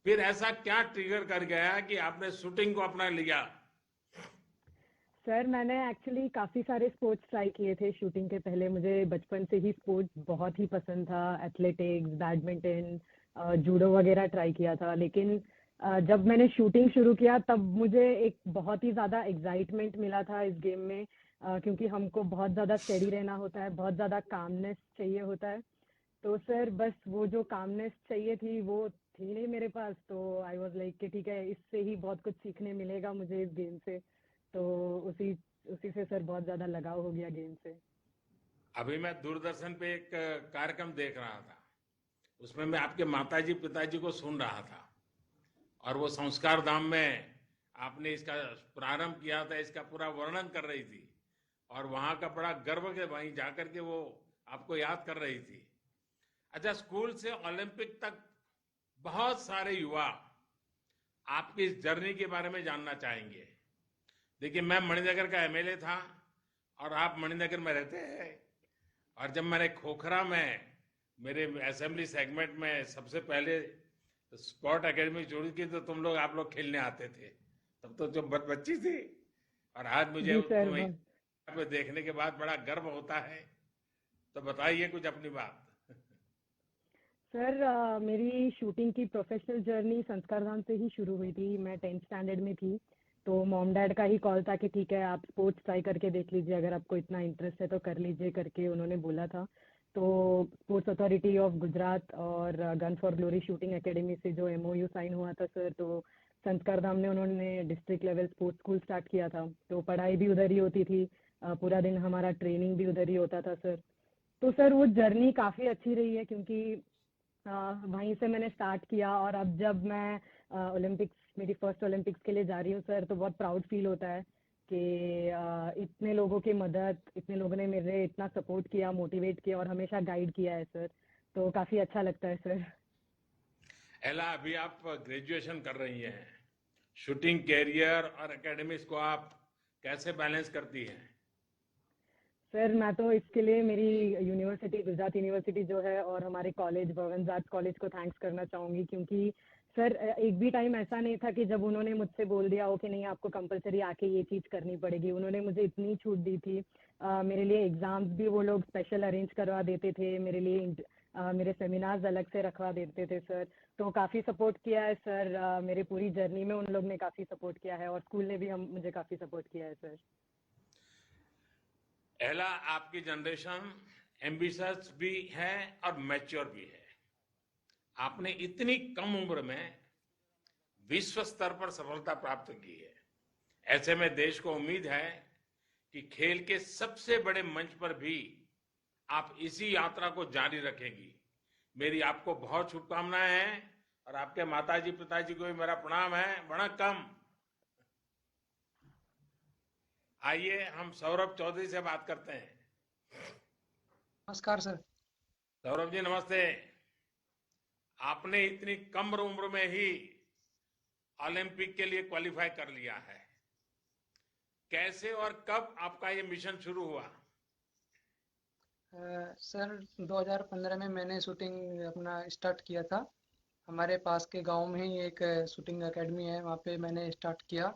S3: फिर ऐसा क्या ट्रिगर कर गया कि आपने शूटिंग को अपना लिया?
S13: सर मैंने एक्चुअली काफी सारे स्पोर्ट्स ट्राई किए थे शूटिंग के पहले। मुझे बचपन से ही स्पोर्ट्स बहुत ही पसंद था। एथलेटिक्स, बैडमिंटन, जूडो वगैरह ट्राई किया था। लेकिन जब मैंने शूटिंग शुरू किया तब मुझे एक बहुत ही ज्यादा एक्साइटमेंट मिला था इस गेम में, क्योंकि हमको बहुत ज्यादा स्टेडी रहना होता है, बहुत ज्यादा कामनेस चाहिए होता है। तो सर बस वो जो कामनेस चाहिए थी वो थी नहीं मेरे पास। तो आई वाज लाइक कि ठीक है, इससे ही बहुत कुछ सीखने मिलेगा मुझे इस गेम से। तो उसी से सर बहुत ज्यादा लगाव हो गया गेम से।
S3: अभी मैं दूरदर्शन पे एक कार्यक्रम देख रहा था, उसमें मैं आपके माताजी पिताजी को सुन रहा था और वो संस्कार धाम में आपने इसका प्रारंभ किया था, इसका पूरा वर्णन कर रही थी और वहां का बड़ा गर्व के वहीं जाकर के वो आपको याद कर रही थी। अच्छा, स्कूल से ओलंपिक तक बहुत सारे युवा आपकी इस जर्नी के बारे में जानना चाहेंगे। देखिए, मैं मणिनगर का एमएलए था और आप मणिनगर में रहते हैं, और जब मैंने खोखरा में मेरे असेंबली सेगमेंट में सबसे पहले स्पोर्ट एकेडमी शुरू की तो आप लोग खेलने आते थे। तब तो जो बच्ची थी, और आज मुझे तुम्हें देखने के बाद बड़ा गर्व होता है। तो बताइए कुछ अपनी बात।
S13: सर मेरी शूटिंग की प्रोफेशनल जर्नी संस्कार धाम से ही शुरू हुई थी। मैं 10th स्टैंडर्ड में थी, तो मॉम डैड का ही कॉल था कि ठीक है आप स्पोर्ट्स ट्राई करके देख लीजिए, अगर आपको इतना इंटरेस्ट है तो कर लीजिए करके उन्होंने बोला था। तो स्पोर्ट्स अथॉरिटी ऑफ गुजरात और gun for glory shooting academy से जो MOU साइन हुआ था सर, तो संस्कार धाम ने उन्होंने district level sports school start किया था। तो पढ़ाई भी उधर ही होती थी, पूरा दिन हमारा ट्रेनिंग भी उधर ही होता था सर। तो सर वो जर्नी काफ़ी अच्छी रही है, क्योंकि वहीं से मैंने स्टार्ट किया, और अब जब मैं ओलंपिक्स, मेरी फर्स्ट ओलंपिक्स के लिए जा रही हूँ सर, तो बहुत प्राउड फील होता है कि इतने लोगों की मदद, इतने लोगों ने मेरे इतना सपोर्ट किया, मोटिवेट किया और हमेशा गाइड किया है सर, तो काफ़ी अच्छा लगता है सर।
S3: एला, अभी आप ग्रेजुएशन कर रही हैं, शूटिंग कैरियर और एकेडमिक्स को आप कैसे बैलेंस करती हैं?
S13: सर मैं तो इसके लिए मेरी यूनिवर्सिटी, गुजरात यूनिवर्सिटी जो है, और हमारे कॉलेज भवनजात कॉलेज को थैंक्स करना चाहूँगी, क्योंकि सर एक भी टाइम ऐसा नहीं था कि जब उन्होंने मुझसे बोल दिया हो कि नहीं आपको कंपलसरी आके ये चीज़ करनी पड़ेगी। उन्होंने मुझे इतनी छूट दी थी। मेरे लिए एग्ज़ाम्स भी वो लोग स्पेशल अरेंज करवा देते थे, मेरे लिए मेरे सेमिनार्स अलग से रखवा देते थे सर, तो काफ़ी सपोर्ट किया है सर। मेरे पूरी जर्नी में उन लोग ने काफ़ी सपोर्ट किया है, और स्कूल ने भी मुझे काफ़ी सपोर्ट किया है सर।
S3: एला, आपकी जनरेशन एम्बिशियस भी है और मैच्योर भी है। आपने इतनी कम उम्र में विश्व स्तर पर सफलता प्राप्त की है। ऐसे में देश को उम्मीद है कि खेल के सबसे बड़े मंच पर भी आप इसी यात्रा को जारी रखेंगी। मेरी आपको बहुत शुभकामनाएं हैं, और आपके माताजी पिताजी को भी मेरा प्रणाम है। वणक्कम। आइए हम सौरभ चौधरी से बात करते हैं।
S14: नमस्कार सर।
S3: सौरभ जी नमस्ते। आपने इतनी कम उम्र में ही ओलंपिक के लिए क्वालिफाई कर लिया है। कैसे और कब आपका ये मिशन शुरू हुआ?
S14: सर 2015 में मैंने शूटिंग अपना स्टार्ट किया था। हमारे पास के गांव में ही एक शूटिंग एकेडमी है, वहाँ पे मैंने स्टार्ट किया।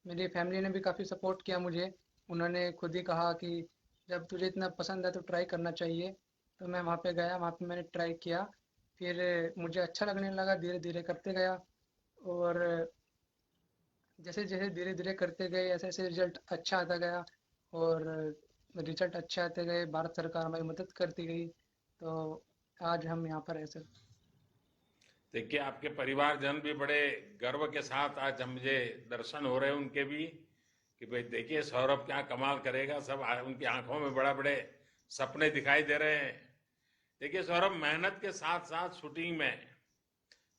S14: मेरी फैमिली ने भी काफ़ी सपोर्ट किया मुझे। उन्होंने खुद ही कहा कि जब तुझे इतना पसंद है तो ट्राई करना चाहिए। तो मैं वहाँ पे गया, वहाँ पे मैंने ट्राई किया, फिर मुझे अच्छा लगने लगा, धीरे धीरे करते गया, और जैसे जैसे धीरे धीरे करते गए ऐसे ऐसे रिजल्ट अच्छा आता गया, और रिजल्ट अच्छे आते गए, भारत सरकार हमारी मदद करती गई, तो आज हम यहाँ पर हैं सर।
S3: देखिए, आपके परिवारजन भी बड़े गर्व के साथ आज मुझे दर्शन हो रहे हैं उनके भी, कि भाई देखिए सौरभ क्या कमाल करेगा। सब उनकी आंखों में बड़ा बड़े सपने दिखाई दे रहे हैं। देखिए सौरभ, मेहनत के साथ साथ शूटिंग में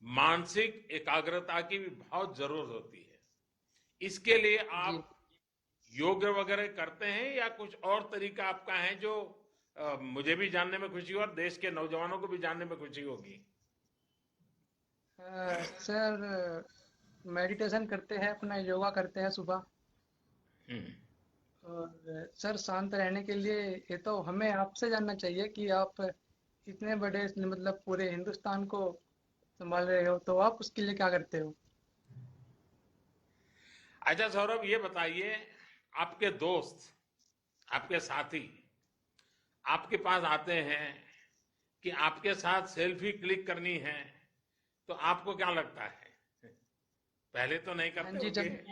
S3: मानसिक एकाग्रता की भी बहुत जरूरत होती है। इसके लिए आप योग वगैरह करते हैं या कुछ और तरीका आपका है जो मुझे भी जानने में खुशी हो और देश के नौजवानों को भी जानने में खुशी होगी?
S14: सर मेडिटेशन करते हैं, अपना योगा करते हैं सुबह। और सर शांत रहने के लिए ये तो हमें आपसे जानना चाहिए कि आप इतने बड़े मतलब पूरे हिंदुस्तान को संभाल रहे हो, तो आप उसके लिए क्या करते हो?
S3: अच्छा सौरभ, ये बताइए, आपके दोस्त, आपके साथी आपके पास आते हैं कि आपके साथ सेल्फी क्लिक करनी है, तो आपको क्या लगता है? पहले तो नहीं करते होंगे।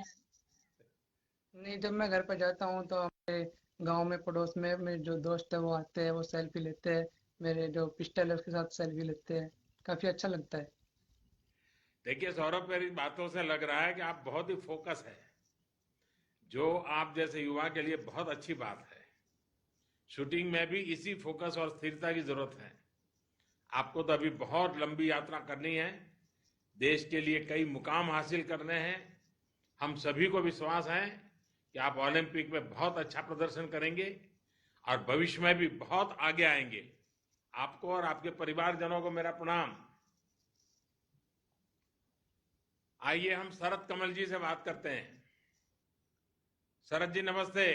S14: नहीं, जब मैं घर पर जाता हूँ तो हमारे गांव में पड़ोस में मेरे जो दोस्त है वो आते हैं, वो सेल्फी लेते हैं, मेरे जो पिस्टल है उसके साथ सेल्फी लेते हैं, काफी अच्छा लगता है।
S3: देखिए सौरभ, मेरी बातों से लग रहा है कि आप बहुत ही फोकस है, जो आप जैसे युवा के लिए बहुत अच्छी बात है। शूटिंग में भी इसी फोकस और स्थिरता की जरूरत है। आपको तो अभी बहुत लंबी यात्रा करनी है, देश के लिए कई मुकाम हासिल करने हैं। हम सभी को विश्वास है कि आप ओलंपिक में बहुत अच्छा प्रदर्शन करेंगे और भविष्य में भी बहुत आगे आएंगे। आपको और आपके परिवारजनों को मेरा प्रणाम। आइए हम शरद कमल जी से बात करते हैं। शरद जी नमस्ते।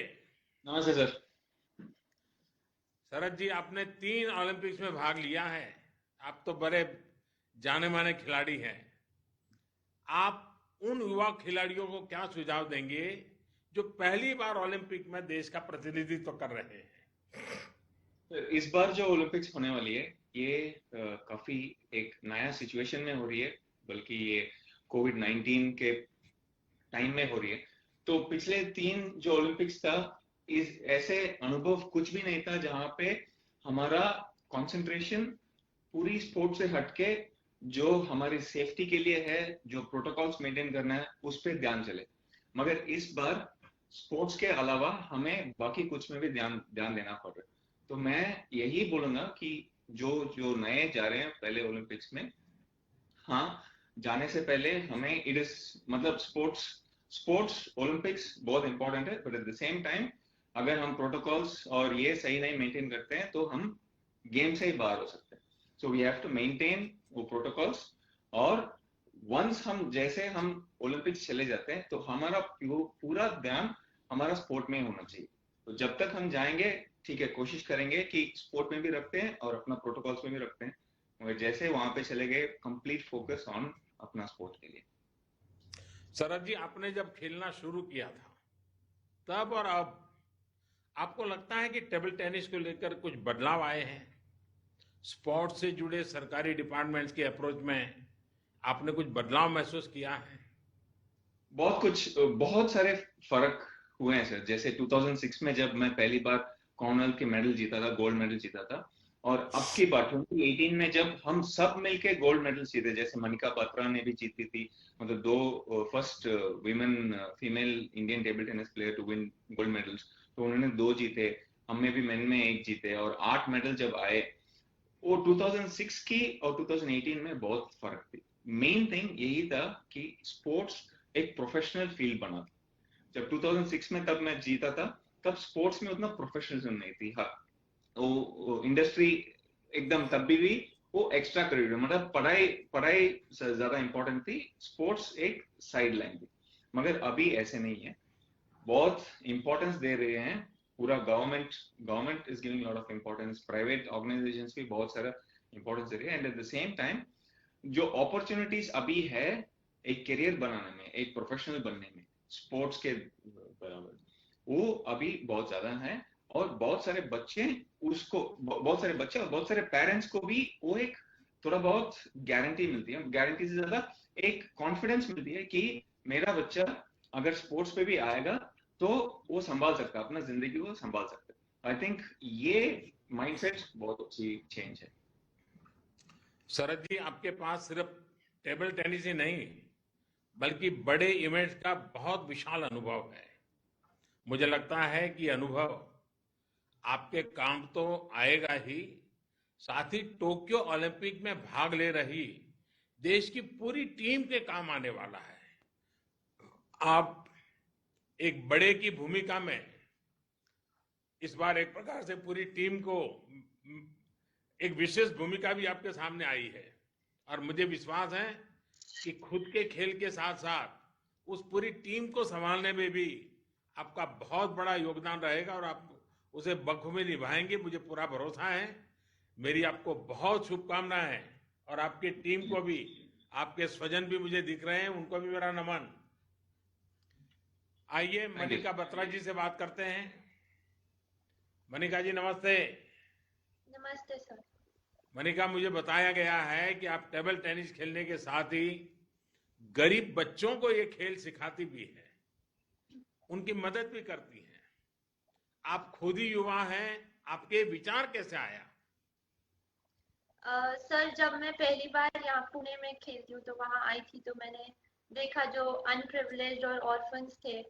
S15: नमस्ते सर।
S3: शरद जी, आपने 3 ओलंपिक्स में भाग लिया है, आप तो बड़े जाने माने खिलाड़ी हैं। आप उन युवा खिलाड़ियों को क्या सुझाव देंगे जो पहली बार ओलंपिक में देश का प्रतिनिधित्व कर रहे हैं?
S15: इस बार जो ओलंपिक्स होने वाली है ये काफी एक नया सिचुएशन में हो रही है, बल्कि ये कोविड-19 के टाइम में हो रही है। तो पिछले 3 जो ओलंपिक्स था, इस ऐसे अनुभव कुछ भी नहीं था जहां पे हमारा कंसंट्रेशन पूरी स्पोर्ट से हटके जो हमारी सेफ्टी के लिए है, जो प्रोटोकॉल्स मेंटेन करना है, उस पर ध्यान चले। मगर इस बार स्पोर्ट्स के अलावा हमें बाकी कुछ में भी ध्यान देना पड़ रहा है। तो मैं यही बोलूंगा कि जो जो नए जा रहे हैं पहले ओलंपिक्स में, हाँ, जाने से पहले हमें इट इज मतलब स्पोर्ट्स ओलंपिक्स बहुत इंपॉर्टेंट है, but at the same time अगर हम प्रोटोकॉल्स और ये सही नहीं मेंटेन करते हैं तो हम गेम से ही बाहर हो सकते हैं. So we have to maintain वो प्रोटोकॉल्स. और वंस जैसे हम ओलंपिक्स चले जाते हैं तो हमारा पूरा ध्यान हमारा स्पोर्ट में होना चाहिए. तो जब तक हम जाएंगे, ठीक है, कोशिश करेंगे कि स्पोर्ट में भी रखते हैं और अपना प्रोटोकॉल्स में भी रखते हैं, मगर जैसे वहां पे चले गए कंप्लीट फोकस ऑन अपना स्पोर्ट के लिए.
S3: शरद जी, आपने जब खेलना शुरू किया था तब और अब आपको लगता है कि टेबल टेनिस को लेकर कुछ बदलाव आए हैं? स्पोर्ट्स से जुड़े सरकारी डिपार्टमेंट्स के अप्रोच में आपने कुछ बदलाव महसूस किया है?
S15: बहुत सारे फर्क हुए हैं सर. जैसे 2006 में जब मैं पहली बार कॉमनवेल्थ के मेडल जीता था, गोल्ड मेडल जीता था, और अब की बात 2018 में जब हम सब मिलके गोल्ड मेडल जीते, जैसे मनिका बात्रा ने भी जीती थी, मतलब 2 first women female Indian table tennis player to win gold medals, तो उन्होंने 2 जीते, हमने भी मेन में 1 जीते, और 8 मेडल जब आए, वो 2006 की और 2018 में बहुत फर्क थी. मेन थिंग यही था कि स्पोर्ट्स एक प्रोफेशनल फील्ड बना था. जब 2006 में तब मैं जीता था, तब स्पोर्ट्स में उतना प्रोफेशनलिज्म नहीं थी. हाँ, वो इंडस्ट्री एकदम तब भी वो एक्स्ट्रा करिकुलर, मतलब पढ़ाई से ज्यादा इंपॉर्टेंट थी, स्पोर्ट्स एक साइड लाइन थी. मगर अभी ऐसे नहीं है, बहुत इंपॉर्टेंस दे रहे हैं. पूरा government is giving lot of importance, private organisations भी बहुत सारा इंपॉर्टेंस दे रहे हैं. And at the same time जो अपॉर्चुनिटीज अभी है एक करियर बनाने में, एक प्रोफेशनल बनने में स्पोर्ट्स के बराबर, वो अभी बहुत ज्यादा है. और बहुत सारे बच्चे और बहुत सारे पेरेंट्स को भी वो एक थोड़ा बहुत गारंटी मिलती है, गारंटी से ज्यादा एक कॉन्फिडेंस मिलती है कि मेरा बच्चा अगर स्पोर्ट्स पे भी आएगा तो वो संभाल सकता है, अपना जिंदगी को संभाल सकता है. आई थिंक ये माइंडसेट बहुत अच्छी चेंज है.
S3: शरद जी, आपके पास सिर्फ टेबल टेनिस ही नहीं बल्कि बड़े इवेंट्स का बहुत विशाल अनुभव है. मुझे लगता है कि अनुभव आपके काम तो आएगा ही, साथ ही टोक्यो ओलंपिक में भाग ले रही देश की पूरी टीम के काम आने वाला है. आप एक बड़े की भूमिका में इस बार एक प्रकार से पूरी टीम को, एक विशेष भूमिका भी आपके सामने आई है, और मुझे विश्वास है कि खुद के खेल के साथ साथ उस पूरी टीम को संभालने में भी आपका बहुत बड़ा योगदान रहेगा और आप उसे बखूबी निभाएंगे, मुझे पूरा भरोसा है. मेरी आपको बहुत शुभकामनाएं, और आपकी टीम को भी, आपके स्वजन भी मुझे दिख रहे हैं, उनको भी मेरा नमन. आइए मनिका बत्रा जी से बात करते हैं. मनिका जी नमस्ते.
S4: नमस्ते सर.
S3: मनिका, मुझे बताया गया है कि आप टेबल टेनिस खेलने के साथ ही गरीब बच्चों को ये खेल सिखाती भी है, उनकी मदद भी करती हैं. आप खुद ही युवा हैं, आपके विचार कैसे आया?
S4: सर, जब मैं पहली बार यहाँ पुणे में खेलती हूँ तो वहाँ आई थी, तो मैंने देखा जो अनप्रिविलेज्ड और ऑर्फन्स थे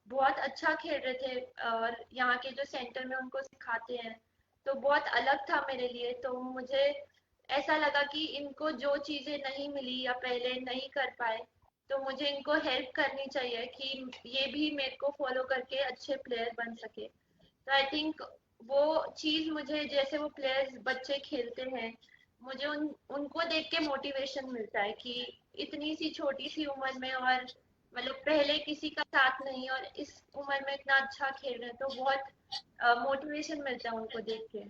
S4: बहुत अच्छा खेल रहे थे, और यहाँ के जो सेंटर में उनको सिखाते हैं तो बहुत अलग था मेरे लिए. तो मुझे ऐसा लगा कि इनको जो चीजें नहीं मिली या पहले नहीं कर पाए, तो मुझे इनको हेल्प करनी चाहिए कि ये भी मेरे को फॉलो करके अच्छे प्लेयर बन सके. तो आई थिंक वो चीज मुझे, जैसे वो प्लेयर्स बच्चे खेलते हैं, मुझे उनको देख के मोटिवेशन मिलता है कि इतनी सी छोटी सी उम्र में, और मतलब पहले किसी का साथ नहीं, और इस उम्र में इतना अच्छा खेल रहे हैं, तो बहुत मोटिवेशन मिलता है उनको देख के.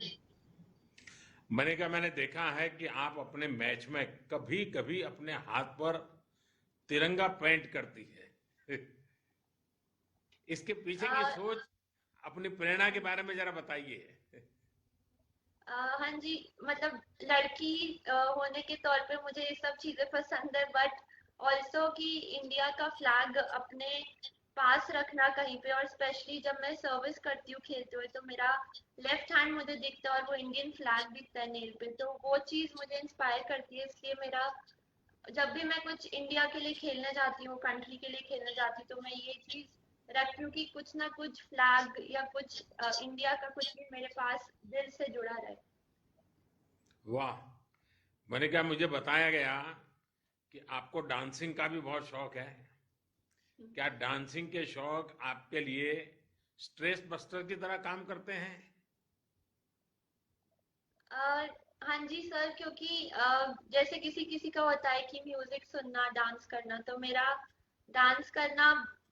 S3: मनिका, मैंने देखा है कि आप अपने मैच में कभी कभी अपने हाथ पर तिरंगा पेंट करती है. इसके पीछे की सोच, अपनी प्रेरणा के बारे में जरा बताइए.
S4: हाँ जी, मतलब लड़की होने के तौर पे मुझे ये सब चीजें पसंद है, बट ऑल्सो कि इंडिया का फ्लैग अपने पास रखना कहीं पे, और स्पेशली जब मैं सर्विस करती हूँ खेलते हुए तो मेरा लेफ्ट हैंड मुझे दिखता है और वो इंडियन फ्लैग दिखता है नेल पे, तो वो चीज मुझे इंस्पायर करती है. इसलिए मेरा जब भी मैं कुछ इंडिया के लिए खेलने जाती हूँ, कंट्री के लिए खेलने जाती हूँ, तो मैं ये चीज रखती हूँ कि कुछ ना कुछ फ्लैग या कुछ इंडिया का कुछ भी मेरे पास दिल से जुड़ा रहे.
S3: वाह। मैंने कहा, मुझे बताया गया कि आपको डांसिंग का भी बहुत शौक है। क्या डांसिंग के शौक आपके लिए स्ट्रेस बस्टर की तरह काम करते हैं?
S4: हाँ जी सर, क्योंकि जैसे किसी किसी का होता है कि म्यूजिक सुनना, डांस करना, तो मेरा डांस करना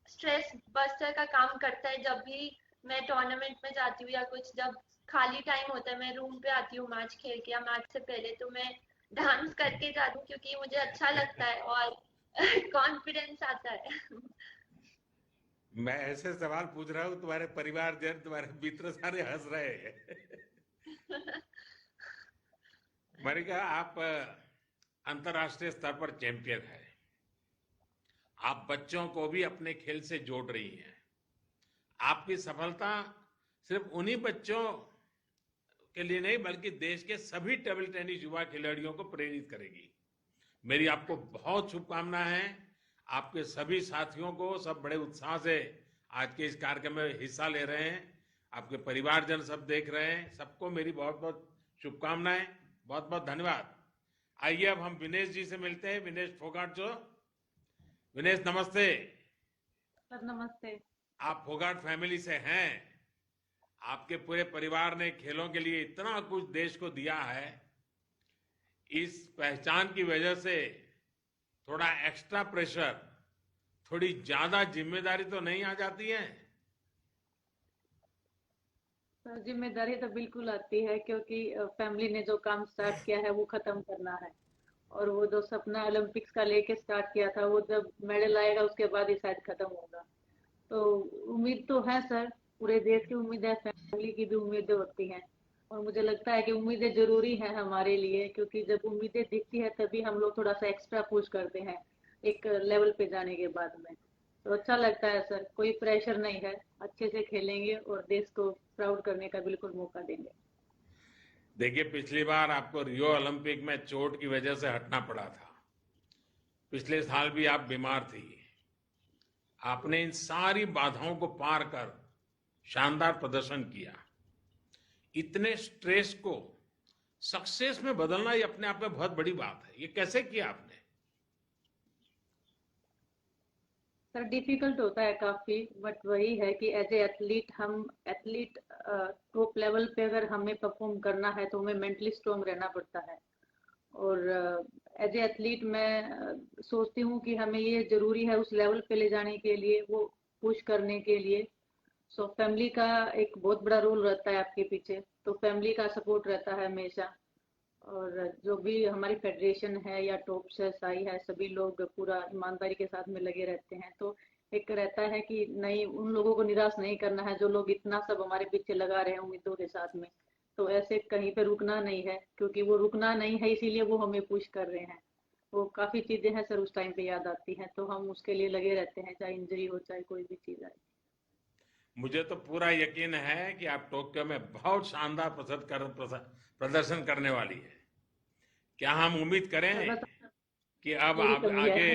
S4: स्ट्रेस बस्टर का काम करता है। जब भी मैं टूर्नामेंट में जाती हूँ या कुछ, जब खाली टाइम होता है, मैं रूम पे आती हूँ मैच खेल के या मैच से पहले, तो मैं डांस करके जाती हूँ क्योंकि मुझे अच्छा लगता है और कॉन्फिडेंस आता है।
S3: मैं ऐसे सवाल पूछ रहा हूँ, तुम्हारे परिवारजन, तुम्हारे मित्र सारे हंस रहे हैं। मैंने कहा, आप अंतर्राष्ट्रीय स्तर पर चैंपियन है। आप बच्चों को भी अपने खेल से जोड़ रही हैं। आपकी सफलता सिर्फ उन्हीं बच्चों के लिए नहीं, बल्कि देश के सभी टेबल टेनिस युवा खिलाड़ियों को प्रेरित करेगी। मेरी आपको बहुत शुभकामनाएं हैं। आपके सभी साथियों को, सब बड़े उत्साह से आज के इस कार्यक्रम में हिस्सा ले रहे हैं। आपके परिवारजन सब देख रहे हैं। सबको मेरी बहुत बहुत शुभकामनाएं, बहुत बहुत धन्यवाद। आइए अब हम विनेश जी से मिलते हैं। विनेश फोगाट जो। विनेश नमस्ते।
S16: सर नमस्ते।
S3: आप फोगाट फैमिली से हैं। आपके पूरे परिवार ने खेलों के लिए इतना कुछ देश को दिया है। इस पहचान की वजह से थोड़ा एक्स्ट्रा प्रेशर, थोड़ी ज्यादा जिम्मेदारी तो नहीं आ जाती है?
S16: सर जिम्मेदारी तो बिल्कुल आती है, क्योंकि फैमिली ने जो काम स्टार्ट किया है वो खत्म करना है। और वो जो सपना ओलंपिक्स का लेके स्टार्ट किया था, वो जब मेडल आएगा उसके बाद ही शायद खत्म होगा। तो उम्मीद तो है सर, पूरे देश की उम्मीद है, फैमिली की भी उम्मीदें होती हैं। और मुझे लगता है कि उम्मीदें जरूरी हैं हमारे लिए, क्योंकि जब उम्मीदें दिखती है तभी हम लोग थोड़ा सा एक्स्ट्रा पुश करते हैं एक लेवल पे जाने के बाद में। तो अच्छा लगता है सर, कोई प्रेशर नहीं है, अच्छे से खेलेंगे और देश को प्राउड करने का बिल्कुल मौका देंगे।
S3: देखिए, पिछली बार आपको रियो ओलंपिक में चोट की वजह से हटना पड़ा था। पिछले साल भी आप बीमार थी। आपने इन सारी बाधाओं को पार कर शानदार प्रदर्शन किया। इतने स्ट्रेस को सक्सेस में बदलना, ये अपने आप में बहुत बड़ी बात है। ये कैसे किया आपने?
S16: सर डिफिकल्ट होता है काफी, बट वही है कि एज ए एथलीट, हम एथलीट टॉप लेवल पे अगर हमें परफॉर्म करना है तो हमें मेंटली स्ट्रांग रहना पड़ता है। और एज ए एथलीट मैं सोचती हूँ कि हमें ये जरूरी है उस लेवल पे ले जाने के लिए, वो पुश करने के लिए। सो फैमिली का एक बहुत बड़ा रोल रहता है आपके पीछे, तो फैमिली का सपोर्ट रहता है हमेशा। और जो भी हमारी फेडरेशन है या टॉप से साई है, सभी लोग पूरा ईमानदारी के साथ में लगे रहते हैं। तो एक रहता है कि नहीं, उन लोगों को निराश नहीं करना है जो लोग इतना सब हमारे पीछे लगा रहे हैं उम्मीदों के साथ में। तो ऐसे कहीं पे रुकना नहीं है, क्योंकि वो रुकना नहीं है, इसीलिए वो हमें पुश कर रहे हैं। वो काफी चीजें हैं सर उस टाइम पे याद आती हैं, तो हम उसके लिए लगे रहते हैं, चाहे इंजरी हो चाहे कोई भी चीज आए।
S3: मुझे तो पूरा यकीन है कि आप टोक्यो में बहुत शानदार प्रदर्शन करने वाली है। क्या हम उम्मीद करें कि अब आगे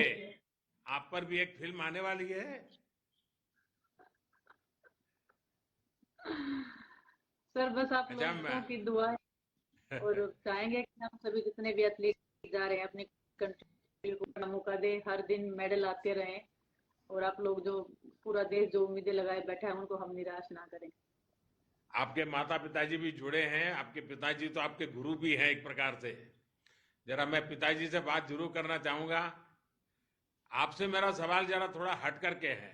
S3: आप पर भी एक फिल्म आने वाली है?
S16: सर बस आप लोगों की दुआ है, और चाहेंगे कि हम सभी जितने भी एथलीट जा रहे हैं अपनी कंट्री को मौका दे, हर दिन मेडल आते रहें, और आप लोग जो पूरा देश जो उम्मीदें लगाए बैठा है उनको हम निराश ना करें।
S3: आपके माता पिताजी भी जुड़े हैं। आपके पिताजी तो आपके गुरु भी हैं एक प्रकार से। जरा मैं पिताजी से बात जरूर करना चाहूंगा। आपसे मेरा सवाल जरा थोड़ा हट करके है।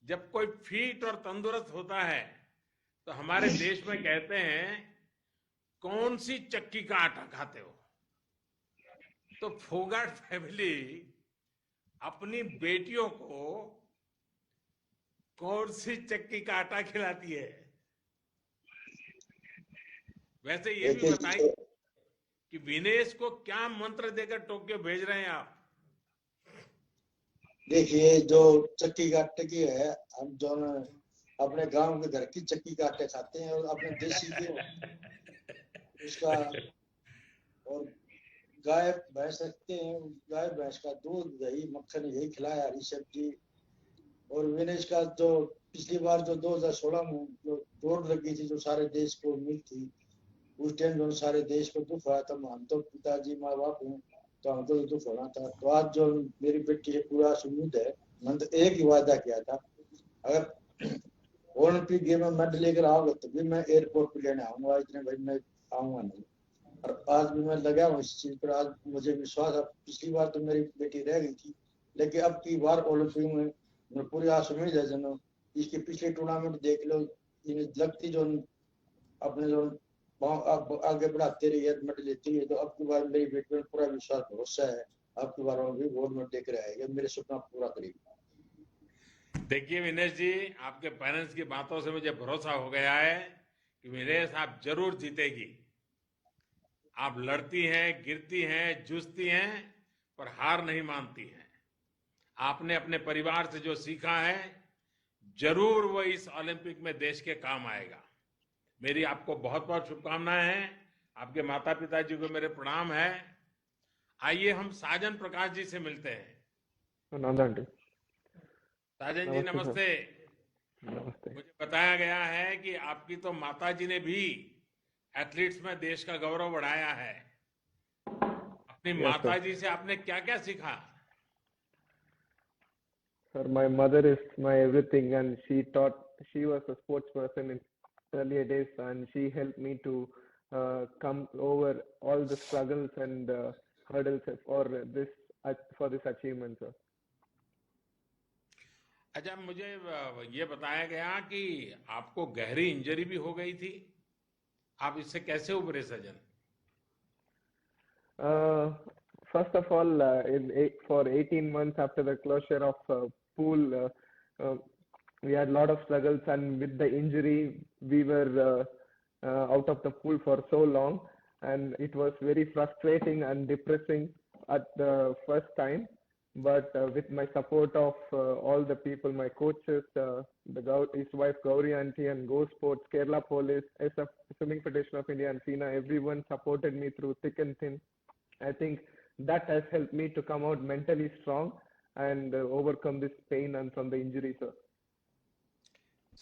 S3: जब कोई फिट और तंदुरुस्त होता है तो हमारे देश में कहते हैं, कौन सी चक्की का आटा खाते हो? तो फोगाट फैमिली अपनी बेटियों को कौन सी चक्की का आटा खिलाती है? वैसे ये भी बताइए कि विनेश को क्या मंत्र देकर टोक्यो भेज रहे हैं आप?
S17: देखिए, जो चक्की का आटे की है, हम जो अपने गांव के घर की चक्की का आटे खाते हैं और अपने देसी घी उसका, और गाय भैंस रखते हैं, गाय भैंस का दूध, दही, मक्खन यही खिलाया, हरी सब्जी। और विनेश का जो पिछली बार जो 2016 में जो दौड़ लगी थी, जो सारे देश को उम्मीद थी, उस टाइम जो सारे देश को दुख हुआ था, हम तो पिताजी माँ बाप हूँ तो हमको तो दुख होना था। तो आज जो मेरी बेटी है पूरा उम्मीद है, मैंने तो एक ही वादा किया था, अगर ओलंपिक गेम में मेडल लेकर आओगे तो भी मैं एयरपोर्ट पे लेने आऊंगा, इतने भाई मैं आऊंगा नहीं। और आज भी मैं लगा हूँ इस चीज पर, आज मुझे विश्वास है। पिछली बार तो मेरी बेटी रह गई थी, लेकिन अब की बार ओलंपिक में पूरी आस उम्मीद है। जनो इसके पिछले टूर्नामेंट देख लो, लगती जो अपने जो अब आगे बढ़ाते रही है, मेडल लेती है, तो अब की बार मेरी बेटी में पूरा विश्वास भरोसा है, अब की बार भी गोल्ड मेडल लेकर आएगा, मेरे सपना पूरा करेगी।
S3: देखिए विनेश जी, आपके पेरेंट्स की बातों से मुझे भरोसा हो गया है कि विनेश आप जरूर जीतेगी। आप लड़ती हैं, गिरती हैं, जूझती हैं, पर हार नहीं मानती हैं। आपने अपने परिवार से जो सीखा है, जरूर वो इस ओलंपिक में देश के काम आएगा। मेरी आपको बहुत बहुत शुभकामनाएं हैं। आपके माता पिता जी को मेरे प्रणाम है। आइए हम साजन प्रकाश जी से मिलते हैं। साजन जी नमस्ते।
S18: नमस्ते।
S3: मुझे बताया गया है कि आपकी तो माता जी ने भी एथलीट्स में देश का गौरव बढ़ाया है। अपनी माता जी से आपने क्या क्या सीखा?
S18: Sir, my mother is my everything, and she was a sports person in earlier days, and she helped me to come over all the struggles and hurdles for this achievement, sir.
S3: अच्छा, मुझे ये बताया गया कि आपको गहरी injury भी हो गई थी। आप इससे कैसे उभरे सजन?
S18: First of all, for 18 months after the closure of pool, we had a lot of struggles, and with the injury, we were out of the pool for so long, and it was very frustrating and depressing at the first time. But with my support of all the people, my coaches, his wife Gauri Aunty and Go Sports, Kerala Police, SF Swimming Federation of India and FINA, everyone supported me through thick and thin. I think that has helped me to come out mentally strong and overcome this pain and from the injury, sir.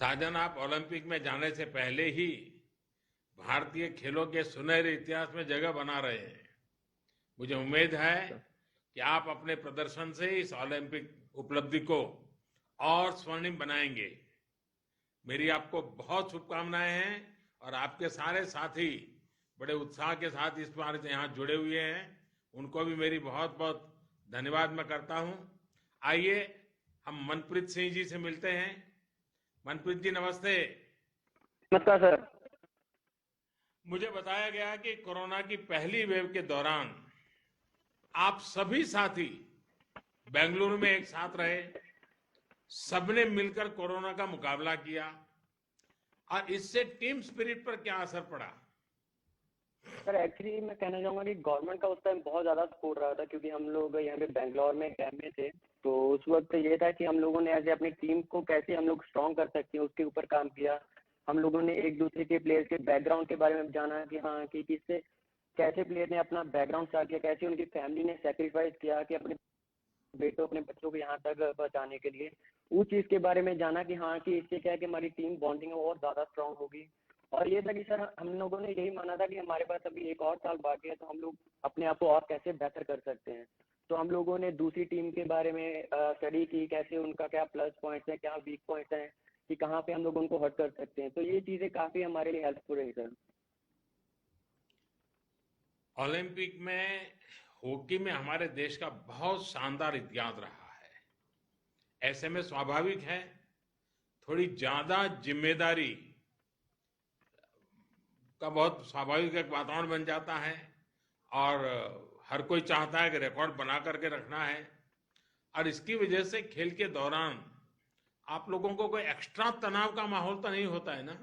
S3: साजन, आप Olympic में जाने से पहले ही भारतीय खेलों के सुनहरे इतिहास में जगह बना रहे हैं। मुझे उम्मीद है कि आप अपने प्रदर्शन से इस ओलंपिक उपलब्धि को और स्वर्णिम बनाएंगे। मेरी आपको बहुत शुभकामनाएं हैं और आपके सारे साथी बड़े उत्साह के साथ इस बार यहाँ जुड़े हुए हैं, उनको भी मेरी बहुत बहुत धन्यवाद मैं करता हूँ। आइए हम मनप्रीत सिंह जी से मिलते हैं। मनप्रीत जी नमस्ते।
S19: नमस्कार सर।
S3: मुझे बताया गया कि कोरोना की पहली वेव के दौरान आप सभी साथी बेंगलुरु में एक साथ रहे, सबने मिलकर कोरोना का मुकाबला किया, और इससे टीम स्पिरिट पर क्या असर पड़ा?
S19: सर एक्चुअली मैं कहना चाहूंगा कि गवर्नमेंट का उस टाइम बहुत ज्यादा सपोर्ट रहा था, क्योंकि हम लोग यहाँ पे बेंगलोर में कैंप में थे, तो उस वक्त ये था कि हम लोगों ने ऐसे अपनी टीम को कैसे हम लोग स्ट्रॉन्ग कर सकते हैं उसके ऊपर काम किया। हम लोगों ने एक दूसरे के प्लेयर्स के बैकग्राउंड के बारे में जाना कि हाँ कि किससे कैसे प्लेयर ने अपना बैकग्राउंड स्टार्ट किया, कैसे उनकी फैमिली ने सेक्रीफाइस किया कि अपने बेटों अपने बच्चों को यहाँ तक पहुँचाने के लिए। उस चीज़ के बारे में जाना कि हाँ कि इससे क्या है कि हमारी टीम बॉन्डिंग है वो और ज़्यादा स्ट्रॉन्ग होगी। और ये था कि सर हम लोगों ने यही माना था कि हमारे पास अभी एक और साल बाकी है, तो हम लोग अपने आप को और कैसे बेहतर कर सकते हैं। तो हम लोगों ने दूसरी टीम के बारे में स्टडी की, कैसे उनका क्या प्लस पॉइंट्स हैं, क्या वीक पॉइंट्स हैं, कि कहाँ पे हम लोग उनको हर्ट कर सकते हैं। तो ये चीज़ें काफ़ी हमारे लिए हेल्पफुल रही सर।
S3: ओलंपिक में हॉकी में हमारे देश का बहुत शानदार इतिहास रहा है। ऐसे में स्वाभाविक है थोड़ी ज्यादा जिम्मेदारी का बहुत स्वाभाविक एक वातावरण बन जाता है, और हर कोई चाहता है कि रिकॉर्ड बना करके रखना है, और इसकी वजह से खेल के दौरान आप लोगों को कोई एक्स्ट्रा तनाव का माहौल तो नहीं होता है ना?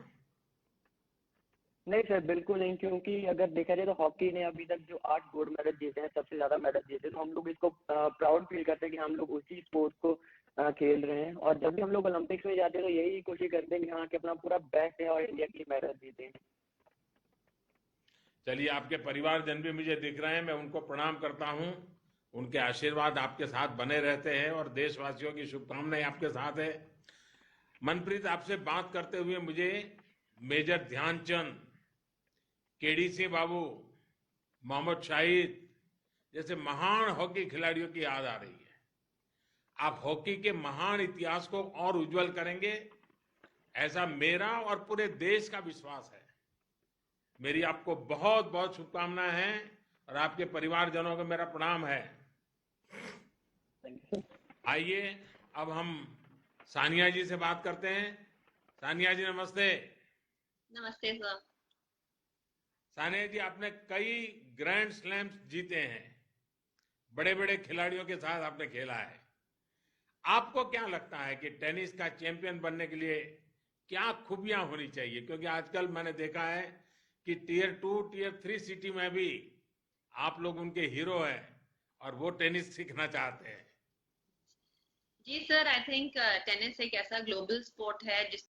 S19: नहीं सर बिल्कुल नहीं, क्योंकि अगर देखा जाए तो हॉकी ने अभी तक जो 8 गोल्ड मेडल जीते हैं, सबसे ज्यादा मेडल जीते, तो हम लोग इसको प्राउड फील करते हैं कि हम लोग उसी स्पोर्ट को खेल रहे हैं। और जब भी हम लोग ओलंपिक्स में जाते हैं तो यही कोशिश करते हैं कि हाँ कि अपना पूरा बेस्ट है और इंडिया की मेडल जीते।
S3: चलिए, आपके परिवारजन भी मुझे दिख रहे हैं, मैं उनको प्रणाम करता हूं। उनके आशीर्वाद आपके साथ बने रहते हैं और देशवासियों की शुभकामनाएं आपके साथ है। मनप्रीत, आपसे बात करते हुए मुझे मेजर ध्यानचंद केडीसी बाबू, मोहम्मद शाहिद जैसे महान हॉकी खिलाड़ियों की याद आ रही है। आप हॉकी के महान इतिहास को और उज्जवल करेंगे, ऐसा मेरा और पूरे देश का विश्वास है। मेरी आपको बहुत बहुत शुभकामनाएं हैं और आपके परिवारजनों को मेरा प्रणाम है। आइए अब हम सानिया जी से बात करते हैं। सानिया जी नमस्ते।
S20: नमस्ते सर।
S3: सानिया जी, आपने कई ग्रैंड स्लैम्स जीते हैं, बड़े बड़े खिलाड़ियों के साथ आपने खेला है। आपको क्या लगता है कि टेनिस का चैंपियन बनने के लिए क्या खूबियां होनी चाहिए? क्योंकि आजकल मैंने देखा है कि टियर 2, टियर 3 सिटी में भी आप लोग उनके हीरो हैं और वो टेनिस सीखना चाहते हैं।
S20: जी सर, आई थिंक टेनिस एक ऐसा ग्लोबल स्पोर्ट है जिस